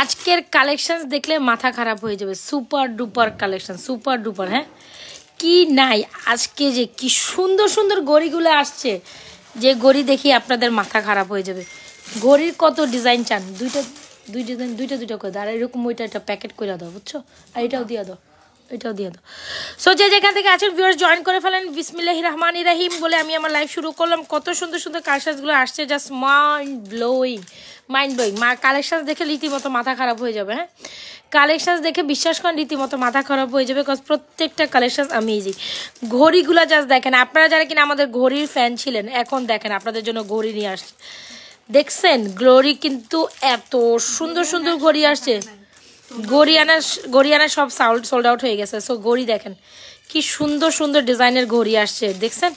আজকের কালেকশন দেখলে মাথা খারাপ হয়ে যাবে। Super duper collection, super duper. হ্যাঁ কি নাই আজকে, যে কি সুন্দর সুন্দর গড়িগুলো আসছে, যে গড়ি দেখি আপনাদের মাথা খারাপ হয়ে যাবে। গড়ির কত ডিজাইন চান, দুইটা করে দাও। আর এরকম ওইটা একটা প্যাকেট করে দাও, বুঝছো? আর এটাও দিয়ে দাও, এটাও দিয়ে দাও। সো যে যেখান থেকে আছেন ভিউয়ার্স জয়েন করে ফেলেন। বিসমিল্লাহির রহমানির রহিম বলে আমি আমার লাইভ শুরু করলাম। কত সুন্দর সুন্দর কালেকশনগুলো আসছে, just mind blowing, mind blowing. Collection দেখে রীতিমতো মাথা খারাপ হয়ে যাবে। হ্যাঁ কালেকশন দেখে বিশ্বাস করেন রীতিমতো মাথা খারাপ হয়ে যাবে, বিকজ প্রত্যেকটা কালেকশন অ্যামেজিং। ঘড়িগুলো জাস্ট দেখেন, আপনারা যারা কিনা আমাদের ঘড়ির ফ্যান ছিলেন, এখন দেখেন আপনাদের জন্য ঘড়ি নিয়ে আসছে। দেখছেন গ্লোরি কিন্তু এত সুন্দর সুন্দর ঘড়ি আসছে। গড়িয়ানা সব সোল্ড আউট হয়ে গেছে। সো ঘড়ি দেখেন কি সুন্দর সুন্দর ডিজাইনের ঘড়ি আসছে, দেখছেন?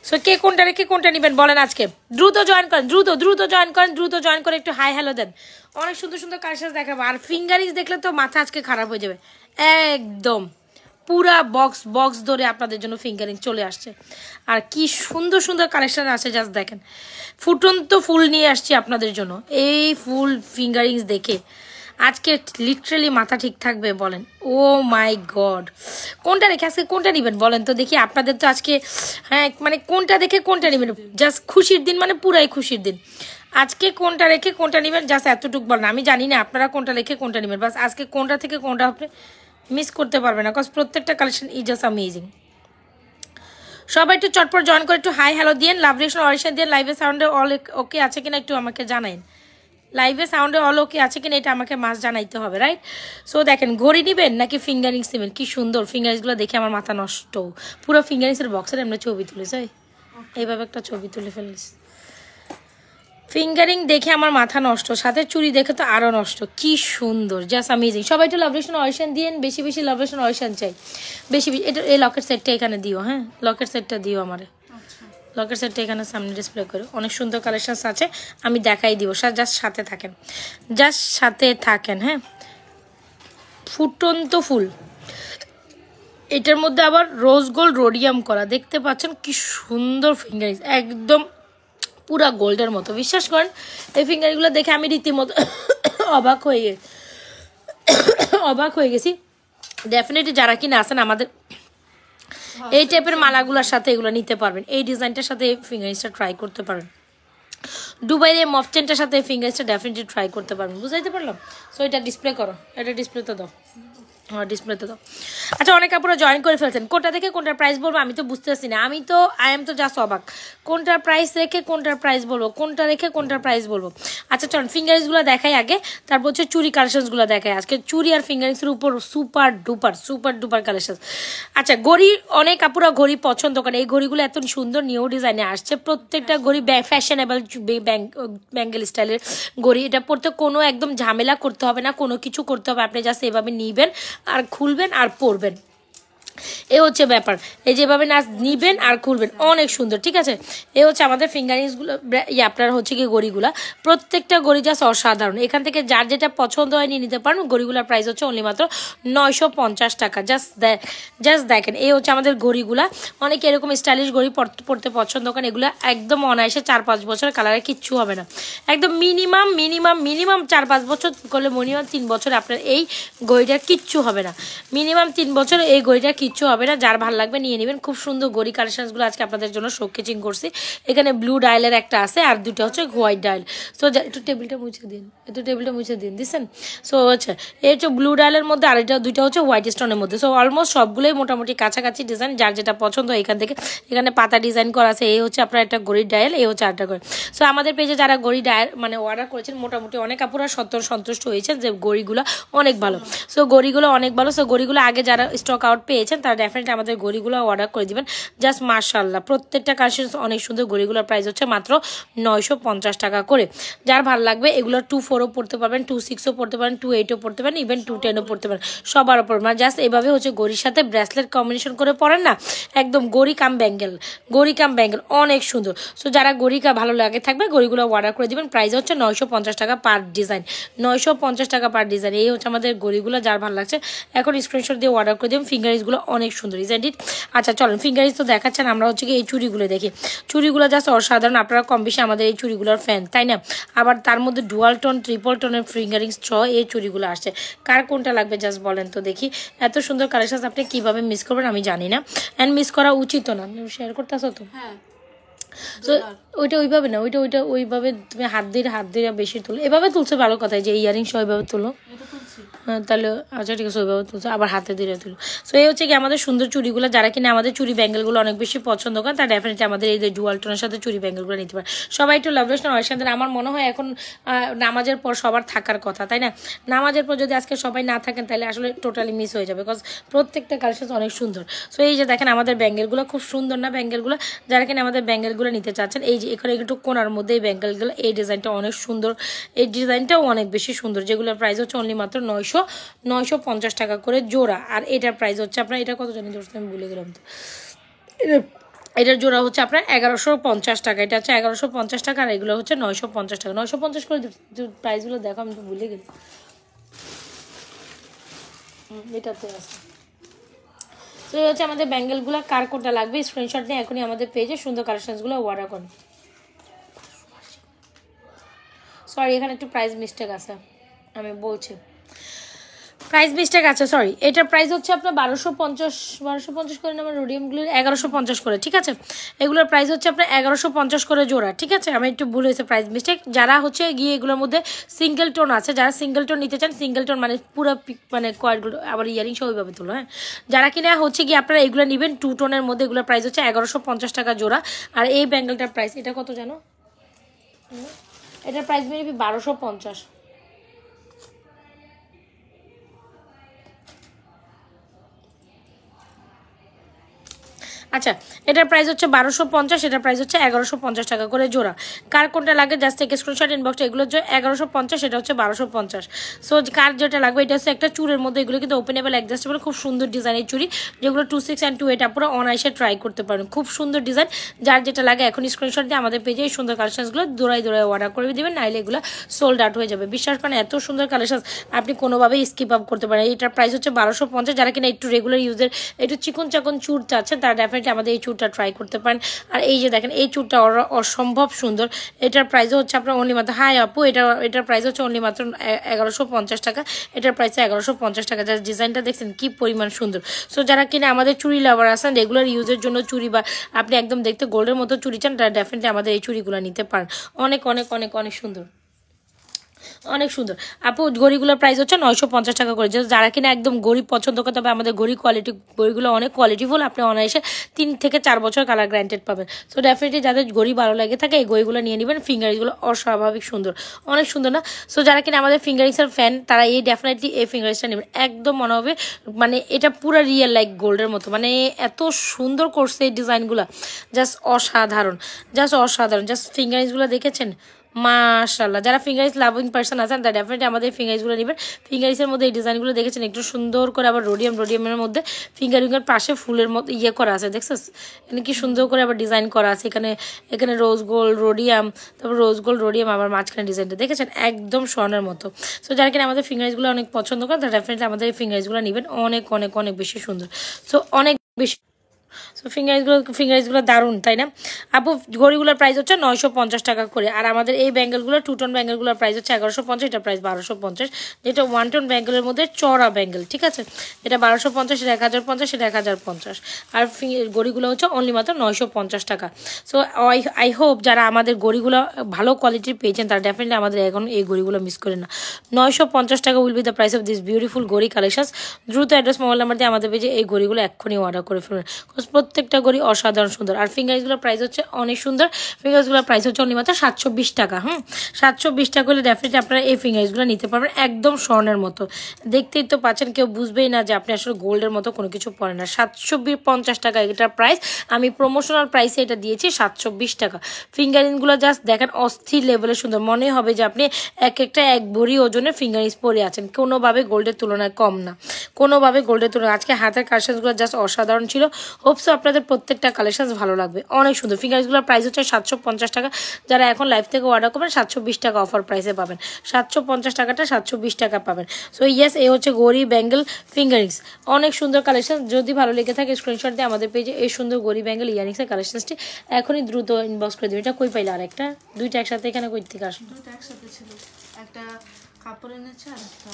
সো কে কোনটা রেখে কোনটা নেবেন বলেন আজকে? দ্রুত জয়েন করেন, দ্রুত জয়েন করেন, দ্রুত জয়েন করে একটু হাই হ্যালো দেন। অনেক সুন্দর সুন্দর কালেকশন দেখাবো। আর ফিঙ্গারিংস দেখলে তো মাথা আজকে খারাপ হয়ে যাবে একদম। পুরা বক্স ধরে আপনাদের জন্য ফিঙ্গারিং চলে আসছে। আর কি সুন্দর সুন্দর কালেকশন আছে, জাস্ট দেখেন। ফুটন্ত ফুল নিয়ে আসছি আপনাদের জন্য। এই ফুল ফিঙ্গারিংস দেখে আজকে লিটারালি মাথা ঠিক থাকবে বলেন? ও মাই গড, কোনটা রেখে আজকে কোনটা নেবেন বলেন তো দেখি? আপনাদের তো আজকে হ্যাঁ মানে কোনটা দেখে কোনটা নেবেন, জাস্ট খুশির দিন, মানে পুরাই খুশির দিন। আজকে কোনটা রেখে কোনটা নেবেন জাস্ট এতটুকু বলেন। আমি জানি না আপনারা কোনটা রেখে কোনটা নেবেন, বাস আজকে কোনটা থেকে কোনটা আপনি মিস করতে পারবেন না, বিকজ প্রত্যেকটা কালেকশন ইজ জাস্ট অ্যামেজিং। সবাই একটু চটপট জয়েন করে একটু হাই হ্যালো দিন, লাভ রিয়েকশন অরিশন দিন। লাইভে সাউন্ডে অল ওকে আছে কিনা একটু আমাকে জানাইন। লাইভে সাউন্ডে অল ওকে আছে কিনা এটা আমাকে মাস জানাইতে হবে, রাইট? সো দেখেন ঘড়ি নেবেন নাকি ফিঙ্গারিংস নেবেন? কি সুন্দর ফিঙ্গারিংসগুলো দেখে আমার মাথা নষ্ট। পুরো ফিঙ্গারিংসের বক্সের এমনি ছবি তুলে যাই, এইভাবে একটা ছবি তুলে ফেলিস। ফিঙ্গারিং দেখে আমার মাথা নষ্ট, সাথে চুড়ি দেখে তো আরও নষ্ট। কি সুন্দর, জাস্ট অ্যামেজিং। সবাই একটু লাভ রিয়েকশন অরিশন দিন, বেশি বেশি লাভ রিয়েকশন অরিশন চাই, বেশি বেশি। এটা এই লকেট সেটটা এখানে দিও, হ্যাঁ লকেট সেটটা দিও আমারে। লকেট সেটটা এখানে সামনে ডিসপ্লে করে অনেক সুন্দর কালেকশন আছে, আমি দেখাই দিব। জাস্ট সাথে থাকেন, জাস্ট সাথে থাকেন। হ্যাঁ ফুটন্ত ফুল, এটার মধ্যে আবার রোজ গোল্ড রোডিয়াম করা, দেখতে পাচ্ছেন কি সুন্দর ফিঙ্গারিংস, একদম পুরা গোল্ডের মতো। বিশ্বাস করেন এই ফিঙ্গারগুলো দেখে আমি রীতিমতো অবাক হয়ে গেছি। ডেফিনেটলি যারা কিনা আছেন আমাদের এই টাইপের মালাগুলোর সাথে এগুলো নিতে পারবেন, এই ডিজাইনটার সাথে এই ফিঙ্গারিংসটা ট্রাই করতে পারেন। দুবাইয়ের এই মফটেনটার সাথে এই ফিঙ্গারিংসটা ডেফিনেটলি ট্রাই করতে পারবেন। বুঝাইতে পারলাম? সো এটা ডিসপ্লে করো, এটা ডিসপ্লেতে দাও, ডিসপ্লেতে দাও। আচ্ছা অনেক আপনারা জয়েন করে ফেলছেন, কোনটা থেকে কোনটার প্রাইস বলবো আমি তো বুঝতেছি না। আমি তো আই এম তো জাস্ট অবাক, কোনটার প্রাইস রেখে কোনটার প্রাইস বলবো, কোনটা রেখে কোনটার প্রাইস বলবো। আচ্ছা চলুন ফিঙ্গারিংসগুলো দেখাই আগে, তারপর হচ্ছে চুরি কালেকশনসগুলো দেখাই। আজকে চুরি আর ফিঙ্গারিংসের উপর সুপার ডুপার কালেকশন। আচ্ছা ঘড়ি, অনেক আপুরা ঘড়ি পছন্দ করেন। এই ঘড়িগুলো এত সুন্দর নিউ ডিজাইনে আসছে, প্রত্যেকটা ঘড়ি ফ্যাশনেবল ব্যাঙ্গেল স্টাইলের ঘড়ি। এটা পড়তে কোনো একদম ঝামেলা করতে হবে না, কোনো কিছু করতে হবে, আপনি জাস্ট এভাবে নিবেন আর খুলবেন আর পরবেন, এ হচ্ছে ব্যাপার। এই যেভাবে না নিবেন আর খুলবেন, অনেক সুন্দর। ঠিক আছে, এ হচ্ছে আমাদের ফিঙ্গারিংসগুলো, আপনার হচ্ছে কি ঘড়িগুলা, প্রত্যেকটা ঘড়ি জাস্ট অসাধারণ। এখান থেকে যার যেটা পছন্দ হয় নিয়ে নিতে পারেন। ঘড়িগুলার প্রাইস হচ্ছে অনলি মাত্র 950 টাকা। জাস্ট দেখেন এই হচ্ছে আমাদের ঘড়িগুলা। অনেকে এরকম স্টাইলিশ ঘড়ি পড়তে পছন্দ করেন, এগুলো একদম অনায়াসে 4-5 বছর কালারে কিচ্ছু হবে না। একদম মিনিমাম 4-5 বছর করলে মিনিমাম 3 বছর আপনার এই ঘড়িটার কিচ্ছু হবে না। মিনিমাম 3 বছর এই ঘড়িটার কিচ্ছু হবে না। যার ভালো লাগবে নিয়ে নেবেন। খুব সুন্দর ঘড়ি কালেকশনসগুলো আজকে আপনাদের জন্য শোকেচিং করছি। এখানে ব্লু ডায়ালের একটা আছে আর দুটো হচ্ছে হোয়াইট ডায়াল। সো একটু টেবিলটা মুছে দিন, দিচ্ছেন? সো হচ্ছে এই হচ্ছে ব্লু ডায়ালের মধ্যে, আর এটা দুইটা হচ্ছে হোয়াইট স্টোনের মধ্যে। সো অলমোস্ট সবগুলোই মোটামুটি কাছাকাছি ডিজাইন, যার যেটা পছন্দ এখান থেকে। এখানে পাতা ডিজাইন করা আছে। এই হচ্ছে আপনার একটা ঘড়ির ডায়াল, এই হচ্ছে আরেকটা ঘড়ি। সো আমাদের পেজে যারা ঘড়ি ডায়াল মানে অর্ডার করেছেন, মোটামুটি অনেক আপুরা সন্তুষ্ট হয়েছেন যে ঘড়িগুলো অনেক ভালো। সো ঘড়িগুলো অনেক ভালো। সো ঘড়িগুলো আগে যারা স্টক আউট পেয়েছেন তারা ডেফিনেটলি আমাদের ঘড়িগুলো অর্ডার করে দিবেন। জাস্ট মাশাআল্লাহ প্রত্যেকটা কালেকশন অনেক সুন্দর। ঘড়িগুলোর প্রাইস হচ্ছে মাত্র 950 টাকা করে। যার ভালো লাগবে এগুলো 24ও পড়তে পারবেন, 26ও পড়তে পারেন, 28ও পড়তে পারেন, ইভেন 210ও পড়তে পারেন, সবার ওপর। মানে জাস্ট এভাবে হচ্ছে ঘড়ির সাথে ব্রেসলেট কম্বিনেশন করে পরেন না, একদম ঘড়ি কাম ব্যাঙ্গেল অনেক সুন্দর। সো যারা ঘড়ি ভালো লাগে থাকবে ঘড়িগুলো অর্ডার করে দিবেন। প্রাইস হচ্ছে 950 টাকা পার ডিজাইন, 950 টাকা পার ডিজাইন। এই হচ্ছে আমাদের ঘড়িগুলো, যার ভালো লাগছে এখন স্ক্রিনশট দিয়ে অর্ডার করে দিবেন। ফিঙ্গারিংসগুলো অনেক সুন্দর ইজেন্ট ইট। আচ্ছা চলেন ফিঙ্গারিংস তো দেখাচ্ছেন, আমরা হচ্ছে কি এই চুড়িগুলো দেখি। চুড়িগুলো জাস্ট অসাধারণ, আপনারা কম বেশি আমাদের এই চুড়িগুলোর ফ্যান তাই না? আবার তার মধ্যে ডুয়াল টোন ট্রিপল টোনের ফিঙ্গারিংস সহ এই চুড়িগুলো আসছে। কার কোনটা লাগবে জাস্ট বলেন তো দেখি। এত সুন্দর কালেকশন আপনি কিভাবে মিস করবেন আমি জানি না, অ্যান্ড মিস করা উচিত না। শেয়ার করতেছো তো? হ্যাঁ। তো ওইটা ওইভাবে না, ওইটা ওইভাবে তুমি হাত দিয়ে বেশি তুলো, এভাবে তুলছো ভালো কথা, যে ইয়ারিং সহ ওইভাবে তুলো। হ্যাঁ তাহলে আচ্ছা ঠিক আছে, ওইভাবে তুলছো, আবার হাতে দিয়ে তুলো। সো এই হচ্ছে কি আমাদের সুন্দর চুড়িগুলো। যারা কিনা আমাদের চুড়ি ব্যাঙ্গেলগুলো অনেক বেশি পছন্দ করেন তারা ডেফিনেটলি আমাদের এই যে ডুয়াল টোনের সাথে চুড়ি ব্যাঙ্গেলগুলো নিতে পারে। সবাই একটু লাভলেস নয় সাথে, আমার মনে হয় এখন নামাজের পর সবার থাকার কথা তাই না? নামাজের পর যদি আজকে সবাই না থাকেন তাহলে আসলে টোটালি মিস হয়ে যাবে, বিকজ প্রত্যেকটা কালেকশন অনেক সুন্দর। সো এই যে দেখেন আমাদের ব্যাঙ্গেলগুলো খুব সুন্দর না ব্যাঙ্গেলগুলো? যারা কিনা আমাদের ব্যাঙ্গেলগুলো নিতে চাচ্ছেন, এই যে এখানে একটু কোনার মধ্যে এই ব্যাঙ্গেলগুলো, এই ডিজাইনটা অনেক সুন্দর, এই ডিজাইনটাও অনেক বেশি সুন্দর, যেগুলোর প্রাইস হচ্ছে অনলি মাত্র 950 টাকা করে জোড়া। আর এটার প্রাইস হচ্ছে আপনার, এটা কত জানি দোস্ত আমি ভুলে গেলাম তো, এটার জোড়া হচ্ছে আপনার 1150 টাকা। এটা হচ্ছে 1150 টাকা, আর এগুলো হচ্ছে 950 টাকা। 950 করে প্রাইসগুলো দেখো, আমি তো ভুলে গেলাম। এটাতে আছে। তো এই হচ্ছে আমাদের ব্যাঙ্গেলগুলো, কার কোনটা লাগবে স্ক্রিনশট নিয়ে এখনই আমাদের পেজে সুন্দর কালেকশনসগুলো অর্ডার করুন। সরি এখানে একটু প্রাইস মিস্টেক আছে, আমি বলছি প্রাইস মিস্টেক আছে, সরি। এটার প্রাইস হচ্ছে আপনার 1250 করে আমার রোডিয়ামগুলোর 1150 করে, ঠিক আছে? এগুলোর প্রাইস হচ্ছে আপনার 1150 করে জোড়া, ঠিক আছে? আমি একটু ভুল হয়েছে, প্রাইস মিস্টেক। যারা হচ্ছে গিয়ে এগুলোর মধ্যে সিঙ্গেল টোন আছে, যারা সিঙ্গেল টোন নিতে চান, সিঙ্গেল টোন মানে পুরো মানে কয়েকগুলো আবার ইয়ারিং সহ ওইভাবে তুলো, হ্যাঁ? যারা কিনা হচ্ছে গিয়ে আপনারা এগুলো নেবেন 2 টোনের মধ্যে, এগুলোর প্রাইস হচ্ছে 1150 টাকা জোড়া। আর এই ব্যাঙ্গেলটার প্রাইস এটা কত জানো? এটার প্রাইস মেবি 1250। আচ্ছা এটার প্রাইস হচ্ছে 1250, এটার প্রাইস হচ্ছে 1150 টাকা করে জোড়া। কার কোনটা লাগে জাস্ট এক স্ক্রিনশট ইনবক্সে, এগুলো হচ্ছে 1150, এটা হচ্ছে 1250। সো কার যেটা লাগবে, এটা হচ্ছে একটা চুরের মধ্যে, এগুলো কিন্তু ওপেনেবল অ্যাডজাস্টেবল, খুব সুন্দর ডিজাইনের চুড়ি, যেগুলো 26 and 28 পুরো অনায়াসে ট্রাই করতে পারেন, খুব সুন্দর ডিজাইন। যার যেটা লাগে এখন স্ক্রিনশট দিয়ে আমাদের পেজে এই সুন্দর কালেকশনসগুলো দৌড়াই অর্ডার করে দেবেন, নাইলে এগুলো সোল্ড আউট হয়ে যাবে। বিশ্বাস করেন এত সুন্দর কালেকশন আপনি কোনোভাবেই স্কিপ আপ করতে পারেন। এটার প্রাইস হচ্ছে 1250। যারা কিনা একটু রেগুলার ইউজের একটু চিকন চাকন চুর চাচ্ছেন তারা ডেফিনেটলি আমাদের এই চুরটা ট্রাই করতে পারেন। আর এই যে দেখেন এই চুরটা অসম্ভব সুন্দর, এটার প্রাইসও হচ্ছে আপনার অনলি মাত্র, হাই আপু এটার প্রাইস হচ্ছে অনলি মাত্র 1150 টাকা। এটার প্রাইস 1150 টাকা। যার ডিজাইনটা দেখছেন কি পরিমাণ সুন্দর। সো যারা কিনা আমাদের চুড়ি লাভার আছেন, রেগুলার ইউজের জন্য চুড়ি বা আপনি একদম দেখতে গোল্ডের মতো চুড়ি চান, তারা ডেফিনেটলি আমাদের এই চুড়িগুলো নিতে পারেন। অনেক অনেক অনেক অনেক সুন্দর, অনেক সুন্দর। আপু গড়িগুলোর প্রাইস হচ্ছে 950 টাকা করে। যারা কিনা একদম গড়ি পছন্দ করে, তবে আমাদের গড়িগুলো অনেক কোয়ালিটিফুল, আপনি অনায়াসে 3 থেকে 4 বছর কালার গ্যারান্টেড পাবেন। সো ডেফিনেটলি যাদের গড়ি ভালো লাগে থাকে এই গড়িগুলো নিয়ে নেবেন। ফিঙ্গারিংসগুলো অস্বাভাবিক সুন্দর, অনেক সুন্দর না? সো যারা কিনা আমাদের ফিঙ্গারিংসের ফ্যান তারা এই ডেফিনেটলি এই ফিঙ্গারিংসটা নেবেন, একদম মনে হবে মানে এটা পুরো রিয়েল লাইক গোল্ডের মতো, মানে এত সুন্দর করছে এই ডিজাইনগুলো, জাস্ট অসাধারণ, জাস্ট অসাধারণ। জাস্ট ফিঙ্গারিংসগুলো দেখেছেন মাশাআল্লাহ। যারা ফিঙ্গারিংস লাভিং পার্সন আছেন তারা ডেফিনেটলি আমাদের ফিঙ্গারিংসগুলো নেবেন। ফিঙ্গারিংসের মধ্যে এই ডিজাইনগুলো দেখেছেন একটু সুন্দর করে, আবার রোডিয়ামের মধ্যে ফিঙ্গারিংয়ের পাশে ফুলের মতো ইয়ে করা আছে, দেখছিস এখানে কি সুন্দর করে আবার ডিজাইন করা আছে। এখানে রোজ গোল্ড রোডিয়াম, তারপর রোজ গোল্ড রোডিয়াম, আবার মাঝখানে ডিজাইনটা দেখেছেন একদম স্বর্ণের মতো। সো যারা কিনা আমাদের ফিঙ্গারিংসগুলো অনেক পছন্দ করেন তারা ডেফিনেটলি আমাদের এই ফিঙ্গারিংসগুলো নেবেন, অনেক অনেক অনেক বেশি সুন্দর। সো অনেক বেশি সো ফিঙ্গারিংসগুলো দারুণ তাই না? আপু ঘড়িগুলোর প্রাইস হচ্ছে 950 টাকা করে। আর আমাদের এই ব্যাঙ্গেলগুলো 2 টোন ব্যাঙ্গেলগুলোর প্রাইস হচ্ছে 1150, এটা প্রাইস 1250, যেটা 1 টোন ব্যাঙ্গেলের মধ্যে চড়া ব্যাঙ্গেল, ঠিক আছে? এটা 1250, এটা 1050, এটা 1050। আর ঘড়িগুলো হচ্ছে অনলি মাত্র 950 টাকা। সো আই হোপ যারা আমাদের ঘড়িগুলো ভালো কোয়ালিটির পেয়েছেন তারা ডেফিনেটলি আমাদের এখন এই ঘড়িগুলো মিস করেন না। 950 টাকা will be the price of this beautiful ঘড়ি কালেকশনস। দ্রুত অ্যাড্রেস মোবাইল নাম্বার দিয়ে আমাদের পেজে এই ঘড়িগুলো এক্ষুনি অর্ডার করে ফেলবেন, প্রত্যেকটা ঘড়ি অসাধারণ সুন্দর। আর ফিঙ্গারিংসগুলোর প্রাইস হচ্ছে অনেক সুন্দর, ফিঙ্গারিংসগুলোর প্রাইস হচ্ছে অনলি মাত্র 720 টাকা। 720 টাকা হলে ডেফিনেটলি আপনারা এই ফিঙ্গারিংসগুলো নিতে পারবেন, একদম স্বর্ণের মতো। দেখতেই তো পাচ্ছেন, কেউ বুঝবেই না যে আপনি আসলে গোল্ডের মতো কোনো কিছু পড়েন না। 750 টাকা এটার প্রাইস, আমি প্রমোশনাল প্রাইসে এটা দিয়েছি 720 টাকা। ফিঙ্গারিংসগুলো জাস্ট দেখেন অস্থির লেভেলের সুন্দর, মনে হবে যে আপনি এক ভরি ওজনের ফিঙ্গারিংস পরে আছেন, কোনোভাবে গোল্ডের তুলনায় কম না, কোনোভাবে গোল্ডের তুলনায়। আজকে হাতের কালেকশনসগুলো জাস্ট অসাধারণ ছিল। হোপসো আপনাদের প্রত্যেকটা কালেকশন ভালো লাগবে, অনেক সুন্দর। ফিঙ্গারিংসগুলোর প্রাইস হচ্ছে 750 টাকা। যারা এখন লাইভ থেকে অর্ডার করবেন 720 টাকা অফার প্রাইসে পাবেন, 750 টাকাটা 720 টাকা পাবেন। সো ইয়েস, এই হচ্ছে গড়ি ব্যাঙ্গেল ফিঙ্গারিংস, অনেক সুন্দর কালেকশন। যদি ভালো লেগে থাকে স্ক্রিনশট দিয়ে আমাদের পেজে এই সুন্দর গড়ি ব্যাঙ্গেল ইয়ারিংসের কালেকশনসটি এখনই দ্রুত ইনবক্স করে দেবেন। এটা কই পাইলে? আর একটা দুইটা একসাথে এখানে কই থেকে আসলো? দুটো একসাথে ছিল, একটা কাপড় এনেছে আর একটা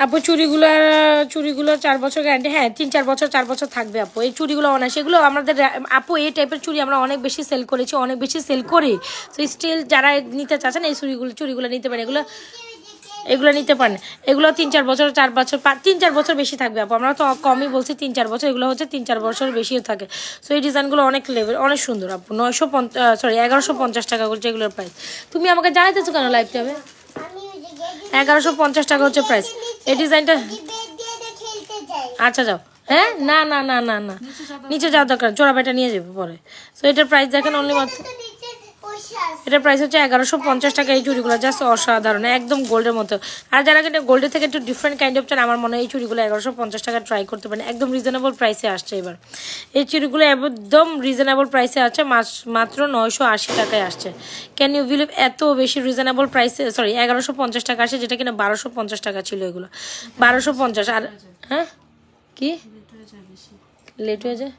আপু চুড়িগুলো 4 বছর গ্যারান্টি। হ্যাঁ 3-4 বছর 4 বছর থাকবে আপু। এই চুড়িগুলো অনায়াসে, এগুলো আমাদের আপু এই টাইপের চুড়ি আমরা অনেক বেশি সেল করেছি, অনেক বেশি সেল করি। তো স্টিল যারা নিতে চাচ্ছেন এই চুড়িগুলো নিতে পারেন, এগুলো নিতে পারেন। এগুলো 3-4 বছর 4 বছর 3-4 বছর বেশি থাকবে আপু, আমরা তো কমই বলছি 3-4 বছর, এগুলো হচ্ছে 3-4 বছর বেশিও থাকে। সো এই ডিজাইনগুলো অনেক লেভেল, অনেক সুন্দর আপু। 1150 টাকা করছে এগুলোর প্রাইস। তুমি আমাকে জানাইতেছো কেন লাইভ টাইমে? 1150 টাকা হচ্ছে প্রাইস এই ডিজাইনটা। আচ্ছা যাও, হ্যাঁ না না না না না নিচে যাওয়ার দরকার, চোরা বেটা নিয়ে যাবে পরে। সো এটার প্রাইস দেখেন অনলি মাত্র, এটার প্রাইস হচ্ছে 1150 টাকা। এই চুড়িগুলো জাস্ট অসাধারণ, একদম গোল্ডের মতো। আর যারা কিন্তু গোল্ডের থেকে একটু ডিফারেন্ট কাইন্ড অফ চান, আমার মনে হয় এই চুড়িগুলো 1150 টাকা ট্রাই করতে পারেন, একদম রিজনেবল প্রাইসে আসছে এবার। এই চুড়িগুলো একদম রিজনেবল প্রাইসে আছে, মাত্র 980 টাকায় আসছে। Can you believe? এত বেশি রিজনেবল প্রাইসে, সরি 1150 টাকা আসে, যেটা কিনা 1250 টাকা ছিল এগুলো, 1250। আর হ্যাঁ কি লেট হয়ে যায়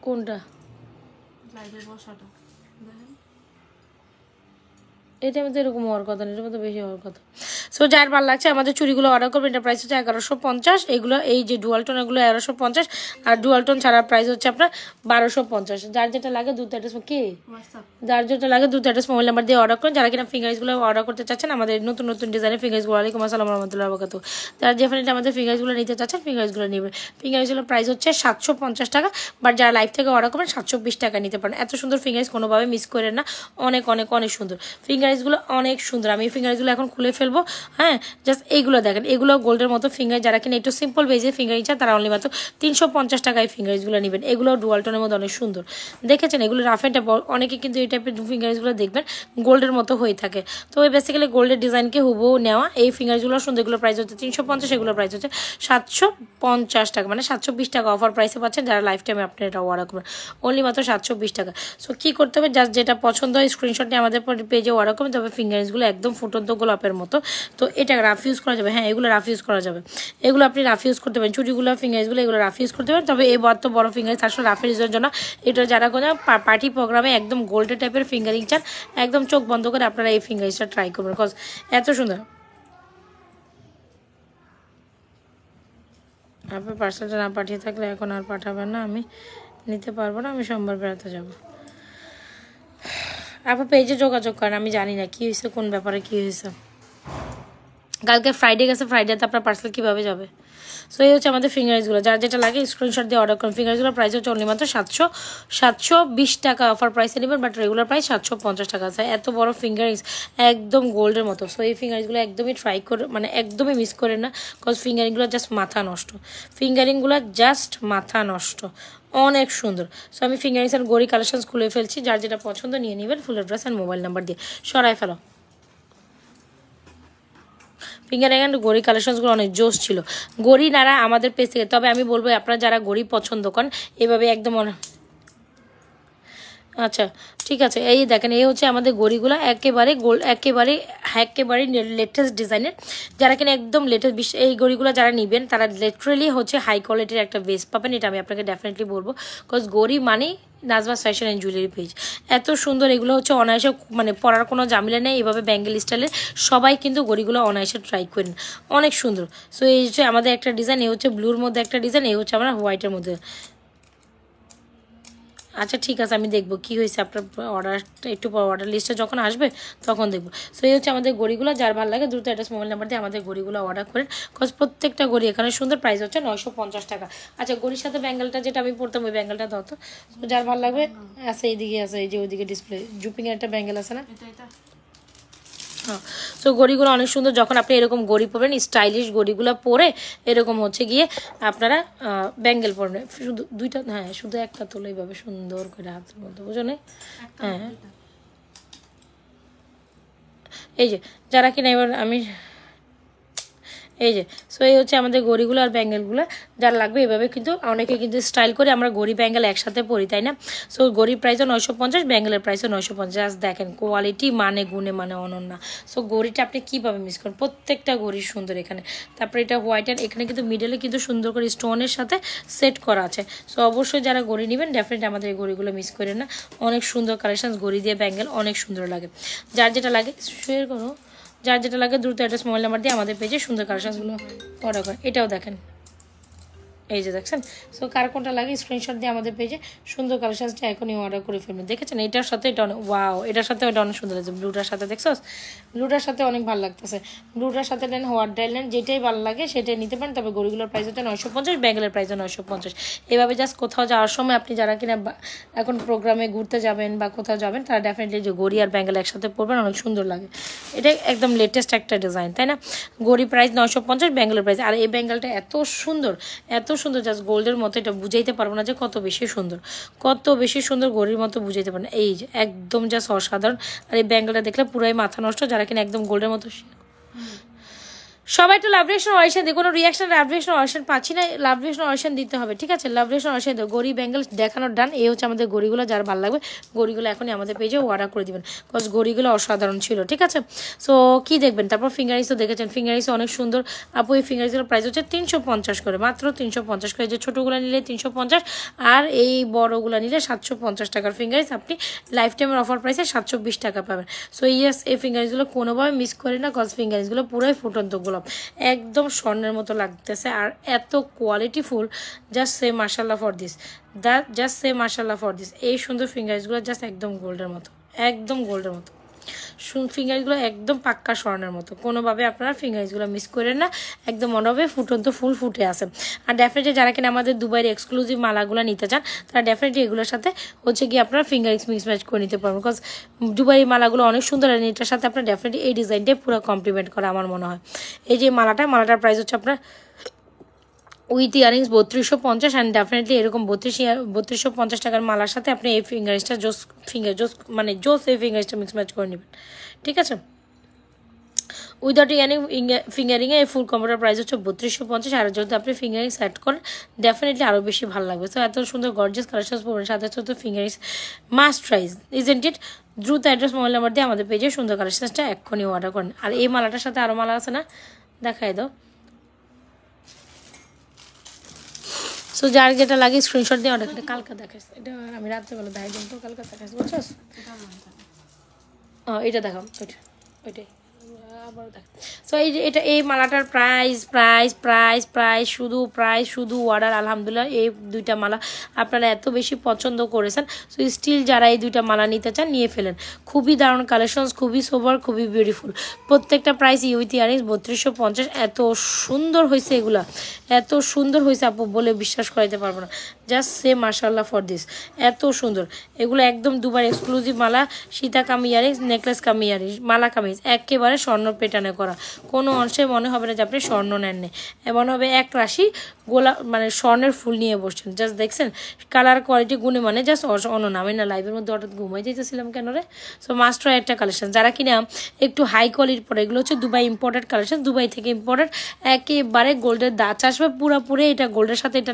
কোনটা? এটা মধ্যে এরকম হওয়ার কথা না, এটার মধ্যে বেশি হওয়ার কথা। সো যার ভালো লাগছে আমাদের চুড়িগুলো অর্ডার করবেন। এটা প্রাইস হচ্ছে 1150। এগুলো এই যে ডুয়ালটন, এগুলো 1150, আর ডুয়ালটন ছাড়া প্রাইস হচ্ছে আপনার 1250। যার যেটা লাগে দ্রুত অ্যাড্রেস কি, যার যেটা লাগে দ্রুত অ্যাড্রেস মোবাইল নাম্বার দিয়ে অর্ডার করেন। যারা কিনা ফিঙ্গারিংসগুলো অর্ডার করতে চাচ্ছেন আমাদের নতুন নতুন ডিজাইনের ফিঙ্গারিংসগুলো, ওয়ালাইকুম আসসালাম রহমতুল্লাহ বরকাতুহু, যারা ডেফিনেটলি আমাদের ফিঙ্গারিংসগুলো নিতে চাচ্ছেন ফিঙ্গারিংসগুলো নেবেন। ফিঙ্গারিংসগুলোর প্রাইস হচ্ছে 750 টাকা, বাট যারা লাইভ থেকে অর্ডার করবেন 720 টাকা নিতে পারেন। এত সুন্দর ফিঙ্গারিংস কোনোভাবে মিস করেন না, অনেক অনেক অনেক সুন্দর ফিঙ্গারিংসগুলো, অনেক সুন্দর। আমি এই ফিঙ্গারিংসগুলো এখন খুলে ফেলবো। হ্যাঁ জাস্ট এইগুলো দেখেন, এগুলো গোল্ডের মতো ফিঙ্গার। যারা কিনা একটু সিম্পল বেজে ফিঙ্গারিং চান তারা অনলি মাত্র 350 টাকায় ফিঙ্গারিংসগুলো নেবেন। এগুলো ডুয়ালটনের মধ্যে অনেক সুন্দর, দেখেছেন এগুলো রাফ অ্যান্ড টাফ। অনেকে কিন্তু এই টাইপের ফিঙ্গারিংসগুলো দেখবেন গোল্ডের মতো হয়ে থাকে, তো ওই বেসিক্যালি গোল্ডের ডিজাইনকে হুবহু নেওয়া। এই ফিঙ্গারিংসগুলো সুন্দর, এগুলো প্রাইস হচ্ছে 350, এগুলোর প্রাইস হচ্ছে 750 টাকা, মানে 720 টাকা অফার প্রাইসে পাচ্ছেন। যারা লাইফ টাইমে আপনি এটা অর্ডার করবেন অনলি মাত্র 720 টাকা। সো কী করতে হবে, জাস্ট যেটা পছন্দ হয় স্ক্রিনশট নিয়ে আমাদের পেজে অর্ডার করবেন। তবে ফিঙ্গারিংসগুলো একদম ফুটন্ত গোলাপের মতো, তো এটা রাফ ইউজ করা যাবে। হ্যাঁ এগুলো রাফ ইউজ করা যাবে, এগুলো আপনি রাফ ইউজ করতে পারেন। চুড়িগুলো ফিঙ্গারিংসগুলো এগুলো রাফ ইউজ করতে পারেন। তবে এই তো বড় ফিঙ্গারিংস আসলে রাফ ইউজের জন্য, এটা যারা কোনো পার্টি প্রোগ্রামে একদম গোল্ডের টাইপের ফিঙ্গারিং চান, একদম চোখ বন্ধ করে আপনারা এই ফিঙ্গারিংসটা ট্রাই করবেন, বিকজ এত সুন্দর। আপনার পার্সেলটা না পাঠিয়ে থাকলে এখন আর পাঠাবেন না, আমি নিতে পারবো না, আমি সোমবার বেড়াতে যাবো। আপনার পেজে যোগাযোগ করেন, আমি জানি না কী হয়েছে, কোন ব্যাপারে কী হয়েছে। কালকে ফ্রাইডে গেছে, ফ্রাইডেতে আপনার পার্সেল কীভাবে যাবে? সো এই হচ্ছে আমাদের ফিঙ্গারিংসগুলো, যার যেটা লাগে স্ক্রিনশট দিয়ে অর্ডার করুন। ফিঙ্গারিংসগুলোর প্রাইস হচ্ছে অনলি মাত্র 720 টাকা অফার প্রাইসে নেবেন, বাট রেগুলার প্রাইস 750 টাকা আছে। এত বড় ফিঙ্গারিংস একদম গোল্ডের মতো। সো এই ফিঙ্গারিংসগুলো একদমই ট্রাই করে, মানে একদমই মিস করেন না, বিকজ ফিঙ্গারিংগুলো জাস্ট মাথা নষ্ট, ফিঙ্গারিংগুলো জাস্ট মাথা নষ্ট, অনেক সুন্দর। সো আমি ফিঙ্গারিংস আর গড়ি কালেকশনস খুলে ফেলছি, যার যেটা পছন্দ নিয়ে নেবেন full address and mobile number দিয়ে। সরাই ফেলো। ফিঙ্গারিং অ্যান্ড গড়ি কালেকশনসগুলো অনেক জোশ ছিল। গড়ি নারা আমাদের পেজ থেকে, তবে আমি বলবো আপনারা যারা গড়ি পছন্দ করেন এভাবে একদম আচ্ছা ঠিক আছে। এই দেখেন এই হচ্ছে আমাদের গড়িগুলো, একেবারে গোল্ড, একেবারে লেটেস্ট ডিজাইনের। যারা কিনা একদম লেটেস্ট এই গড়িগুলো যারা নেবেন তারা লিটারেলি হচ্ছে হাই কোয়ালিটির একটা বেস পাবেন, এটা আমি আপনাকে ডেফিনেটলি বলবো। বিকজ গড়ি মানে Nazma's fashion and jewellery page, এত সুন্দর। এগুলো হচ্ছে অনায়াসে, মানে পরার কোনো ঝামেলা নেই। এভাবে ব্যাঙ্গেল স্টাইলের সবাই কিন্তু গড়িগুলো অনায়াসে ট্রাই করেন, অনেক সুন্দর। সো এই হচ্ছে আমাদের একটা ডিজাইন, এই হচ্ছে ব্লুর মধ্যে একটা ডিজাইন, এই হচ্ছে আমরা হোয়াইটের মধ্যে। আচ্ছা ঠিক আছে, আমি দেখবো কী হয়েছে আপনার অর্ডারটা, একটু পর অর্ডার লিস্টে যখন আসবে তখন দেখবো। সো এই হচ্ছে আমাদের গড়িগুলো, যার ভালো লাগে দ্রুত অ্যাড্রেস মোবাইল নাম্বার দিয়ে আমাদের গড়িগুলো অর্ডার করেন, বিকজ প্রত্যেকটা গড়ি এখানে সুন্দর। প্রাইস হচ্ছে 950 টাকা। আচ্ছা গড়ির সাথে ব্যাঙ্গেলটা যেটা আমি পড়তাম ওই ব্যাঙ্গেলটা দাও তো, যার ভালো লাগবে। আছে এইদিকে আছে, এই যে ওইদিকে ডিসপ্লে জুপিংয়ের একটা ব্যাঙ্গেল আছে না। হ্যাঁ সো গড়িগুলো অনেক সুন্দর। যখন আপনি এরকম গড়ি পরবেন, স্টাইলিশ গড়িগুলো পরে এরকম হচ্ছে গিয়ে আপনারা ব্যাঙ্গেল পরবেন, শুধু দুইটা, হ্যাঁ শুধু একটা তোলো এইভাবে সুন্দর করে হাতের মধ্যে, বুঝো না। হ্যাঁ এই যে যারা কিনা, এবার আমি এই যে সো এই হচ্ছে আমাদের গড়িগুলো আর ব্যাঙ্গেলগুলো যার লাগবে এভাবে কিন্তু অনেকে কিন্তু স্টাইল করে আমরা গড়ি ব্যাঙ্গেল একসাথে পরি তাই না সো গড়ির প্রাইসও 950 ব্যাঙ্গেলের প্রাইসও 950 দেখেন কোয়ালিটি মানে গুণে মানে অনন্য সো গড়িটা আপনি কীভাবে মিস করেন প্রত্যেকটা গড়ি সুন্দর এখানে তারপরে এটা হোয়াইট অ্যান্ড এখানে কিন্তু মিডলে কিন্তু সুন্দর করে স্টোনের সাথে সেট করা আছে সো অবশ্যই যারা গড়ি নেবেন ডেফিনেটলি আমাদের এই গড়িগুলো মিস করেন না অনেক সুন্দর কালেকশন গড়ি দিয়ে ব্যাঙ্গেল অনেক সুন্দর লাগে যার যেটা লাগে শেয়ার করো যার যেটা লাগে দ্রুত অ্যাড্রেস মোবাইল নাম্বার দিয়ে আমাদের পেজে সুন্দর কালেকশনগুলো অর্ডার করেন এটাও দেখেন এই যে দেখছেন সো কার কোনটা লাগে স্ক্রিনশট দিয়ে আমাদের পেজে সুন্দর কালেকশনসটা এখনই অর্ডার করে ফেলবেন দেখেছেন এটার সাথে এটা অনেক ওয়াও এটার সাথে ওটা অনেক সুন্দর লাগছে ব্লুটার সাথে দেখছোস ব্লুটার সাথে অনেক ভালো লাগতেছে ব্লুটার সাথে নেন হোয়াইট ডাইল নেন যেটাই ভালো লাগে সেটাই নিতে পারেন তবে গড়িগুলোর প্রাইস হচ্ছে 950 ব্যাঙ্গেলের প্রাইস 950 এভাবে জাস্ট কোথাও যাওয়ার সময় আপনি যারা কিনা এখন প্রোগ্রামে ঘুরতে যাবেন বা কোথাও যাবেন তারা ডেফিনেটলি যে গড়ি আর ব্যাঙ্গেল একসাথে পরবেন অনেক সুন্দর লাগে এটা একদম লেটেস্ট একটা ডিজাইন তাই না গড়ি প্রাইস 950 ব্যাঙ্গেলের প্রাইস আর এই ব্যাঙ্গেলটা এত সুন্দর জাস্ট গোল্ডের মতো এটা বুঝাইতে পারবো না যে কত বেশি সুন্দর গড়ির মতো বুঝাইতে পারবো না এই যে একদম জাস্ট অসাধারণ আর এই ব্যাঙ্গেলটা দেখলে পুরাই মাথা নষ্ট যারা কিনা একদম গোল্ডের মতো সবাই একটু লাভ রিয়েকশন অরিশন দিয়ে কোনো রিয়াকশন লাভ রিয়েকশন অরিশন পাচ্ছি না লাভ রিয়েকশন অরিশন দিতে হবে ঠিক আছে লাভ রিয়েকশন অরিশন দেবো গড়ি ব্যাঙ্গেল দেখানোর ডান এই হচ্ছে আমাদের গড়িগুলো যার ভালো লাগবে গড়িগুলো এখনই আমাদের পেজে অর্ডার করে দিবেন বিকজ গড়িগুলো অসাধারণ ছিল ঠিক আছে সো কি দেখবেন তারপর ফিঙ্গারিংসও দেখেছেন ফিঙ্গারিংসও অনেক সুন্দর আপু এই ফিঙ্গারিংসগুলোর প্রাইস হচ্ছে 350 করে মাত্র 350 করে যে ছোটোগুলো নিলে 350 আর এই বড়গুলো নিলে 750 টাকার ফিঙ্গারিংস আপনি লাইফ টাইমের অফার প্রাইসে 720 টাকা পাবেন সো ইয়েস এই ফিঙ্গারিংসগুলো কোনোভাবে মিস করি না কজ ফিঙ্গারিংসগুলো পুরোই ফুটন্তগুলো একদম স্বর্ণের মতো লাগতেছে আর এত কোয়ালিটিফুল জাস্ট সে মাশাআল্লাহ ফর দিস এই সুন্দর ফিঙ্গারিংসগুলো জাস্ট একদম গোল্ডের মতো ফিঙ্গারিংসগুলো একদম পাক্কা স্বর্ণের মতো কোনোভাবে আপনারা ফিঙ্গারিংসগুলো মিস করেন না একদম মনোভাবে ফুটন্ত ফুল ফুটে আসে আর ডেফিনেটলি যারা কিনা আমাদের দুবাইয়ের এক্সক্লুসিভ মালাগুলো নিতে চান তারা ডেফিনেটলি এগুলোর সাথে হচ্ছে কি আপনারা ফিঙ্গারিংস মিক্স ম্যাচ করে নিতে পারবেন বিকজ দুবাইয়ের মালাগুলো অনেক সুন্দর আর এটার সাথে আপনার ডেফিনেটলি এই ডিজাইনটাই পুরো কমপ্লিমেন্ট করে আমার মনে হয় এই যে মালাটার প্রাইস হচ্ছে আপনার উইথ ইয়ারিংস 3250 অ্যান্ড ডেফিনেটলি এরকম 3250 টাকার মালার সাথে আপনি এই ফিঙ্গারিংসটা জোস এই ফিঙ্গারিংসটা মিক্স ম্যাচ করে নেবেন ঠিক আছে উইদাউট ফিঙ্গারিংয়ে এই ফুল কম্বোটার প্রাইস হচ্ছে 3250 আর যদি আপনি ফিঙ্গারিং সেট করেন ডেফিনেটলি আরও বেশি ভালো লাগবে সো এত সুন্দর গর্জিয়াস কালেকশন পড়বেন সাথে সাথে fingerings must tries isn't it দ্রুত অ্যাড্রেস মোবাইল নাম্বার দিয়ে আমাদের পেজে সুন্দর কালেকশনসটা এক্ষুনি অর্ডার করেন আর এই মালাটার সাথে আরও মালা আছে না দেখাই দাও সো যার যেটা লাগে স্ক্রিনশট দিয়ে অর্ডার করে কালকে দেখাস এটা আমি রাত্রেবেলা দেখাই দিন তো কালকে দেখাস বুঝছো এটা দেখাও ওইটাই আবার দেখ সো এই মালাটার প্রাইস শুধু অর্ডার আলহামদুলিল্লাহ এই দুইটা মালা আপনারা এত বেশি পছন্দ করেছেন সো স্টিল যারা এই দুইটা মালা নিতে চান নিয়ে ফেলেন খুবই দারুণ কালেকশনস খুবই সোবার খুবই বিউটিফুল প্রত্যেকটা প্রাইস উইথ ইয়ারিংস 3250 এত সুন্দর হয়েছে এগুলা এত সুন্দর হয়েছে আপু বলে বিশ্বাস করাইতে পারবো না জাস্ট সে মাশাআল্লাহ ফর দিস এত সুন্দর এগুলো একদম দুবার এক্সক্লুসিভ মালা সীতা কামি ইয়ারিংস নেকলেস কামি ইয়ারিংস মালা কামিজ একেবারে স্বর্ণ পেটানে করা কোনো অংশে মনে হবে না যে আপনি স্বর্ণ নেননি এমন হবে এক রাশি মানে স্বর্ণের ফুল নিয়ে বসছেন জাস্ট দেখছেন কালার কোয়ালিটি গুণে মানে জাস্ট অনন্য আমি না লাইভের মধ্যে হঠাৎ ঘুমাই যেতেছিলাম কেন রে সো মাস্টার একটা কালেকশন যারা কিনা একটু হাই কোয়ালিটির পরে এগুলো হচ্ছে দুবাই ইম্পোর্টেড কালেকশন দুবাই থেকে ইম্পোর্টেড একেবারে গোল্ডের দাঁচ আসবে পুরোপুরি এটা গোল্ডের সাথে এটা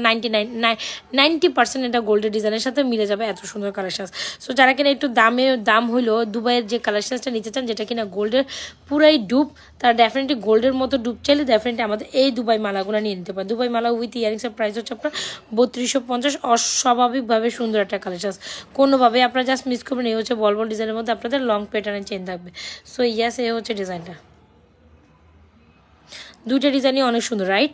90% এটা গোল্ডের ডিজাইনের সাথে মিলে যাবে এত সুন্দর কালেকশন সো যারা কিনা একটু দাম হইলো দুবাইয়ের যে কালেকশনসটা নিতে চান যেটা কিনা গোল্ডের পুরাই ডুব তারা ডেফিনেটলি গোল্ডের মতো ডুব চাইলে ডেফিনেটলি আমাদের এই দুবাই মালাগুলো নিয়ে নিতে পারে দুবাই মালা উইথ ইয়ারিংসের প্রাইস হচ্ছে আপনার 3250 অস্বাভাবিকভাবে সুন্দর একটা কালেকশন কোনোভাবে আপনারা জাস্ট মিস করবেন এই হচ্ছে বল ডিজাইনের মধ্যে আপনাদের লং প্যাটার্নের চেন থাকবে সো ইয়াস এই হচ্ছে ডিজাইনটা দুইটা ডিজাইনই অনেক সুন্দর রাইট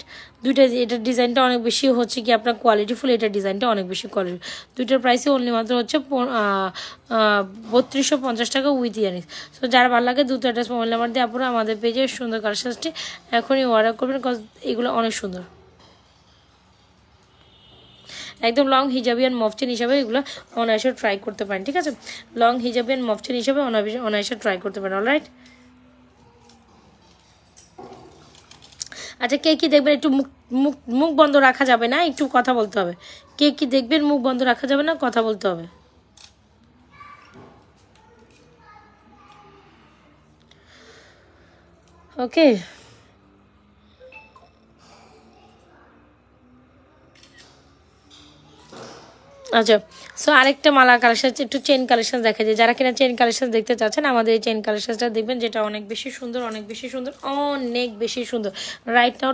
এটার ডিজাইনটা অনেক বেশি হচ্ছে কি আপনার কোয়ালিটিফুল এটার ডিজাইনটা অনেক বেশি কোয়ালিটি দুইটার প্রাইসে অনলি মাত্র হচ্ছে 3250 টাকা উইথ ইয়ারিংস সো যার ভালো লাগে দুটো অ্যাড্রেস মোবাইল নাম্বার দিয়ে আপনারা আমাদের পেজে সুন্দর কালেকশনসটি এখনই অর্ডার করবেন কজ এগুলো অনেক সুন্দর একদম লং হিজাবিয়ান মফচেন হিসাবে এগুলো অনায়াসে ট্রাই করতে পারেন ঠিক আছে লং হিজাবিয়ান মফচেন হিসাবে অনায়াসে ট্রাই করতে পারেন অলরাইট আচ্ছা কে কি দেখবেন একটু মুখ বন্ধ রাখা যাবে না একটু কথা বলতে হবে কে কি দেখবেন মুখ বন্ধ রাখা যাবে না কথা বলতে হবে ওকে আচ্ছা, সো আরেকটা মালা কালেকশন একটু চেন কালেকশন দেখা যায়। যারা কিনা চেন কালেকশন দেখতে চাচ্ছেন আমাদের এই চেন কালেকশনটা দেখবেন, যেটা অনেক বেশি সুন্দর, অনেক বেশি সুন্দর, অনেক বেশি সুন্দর। Right now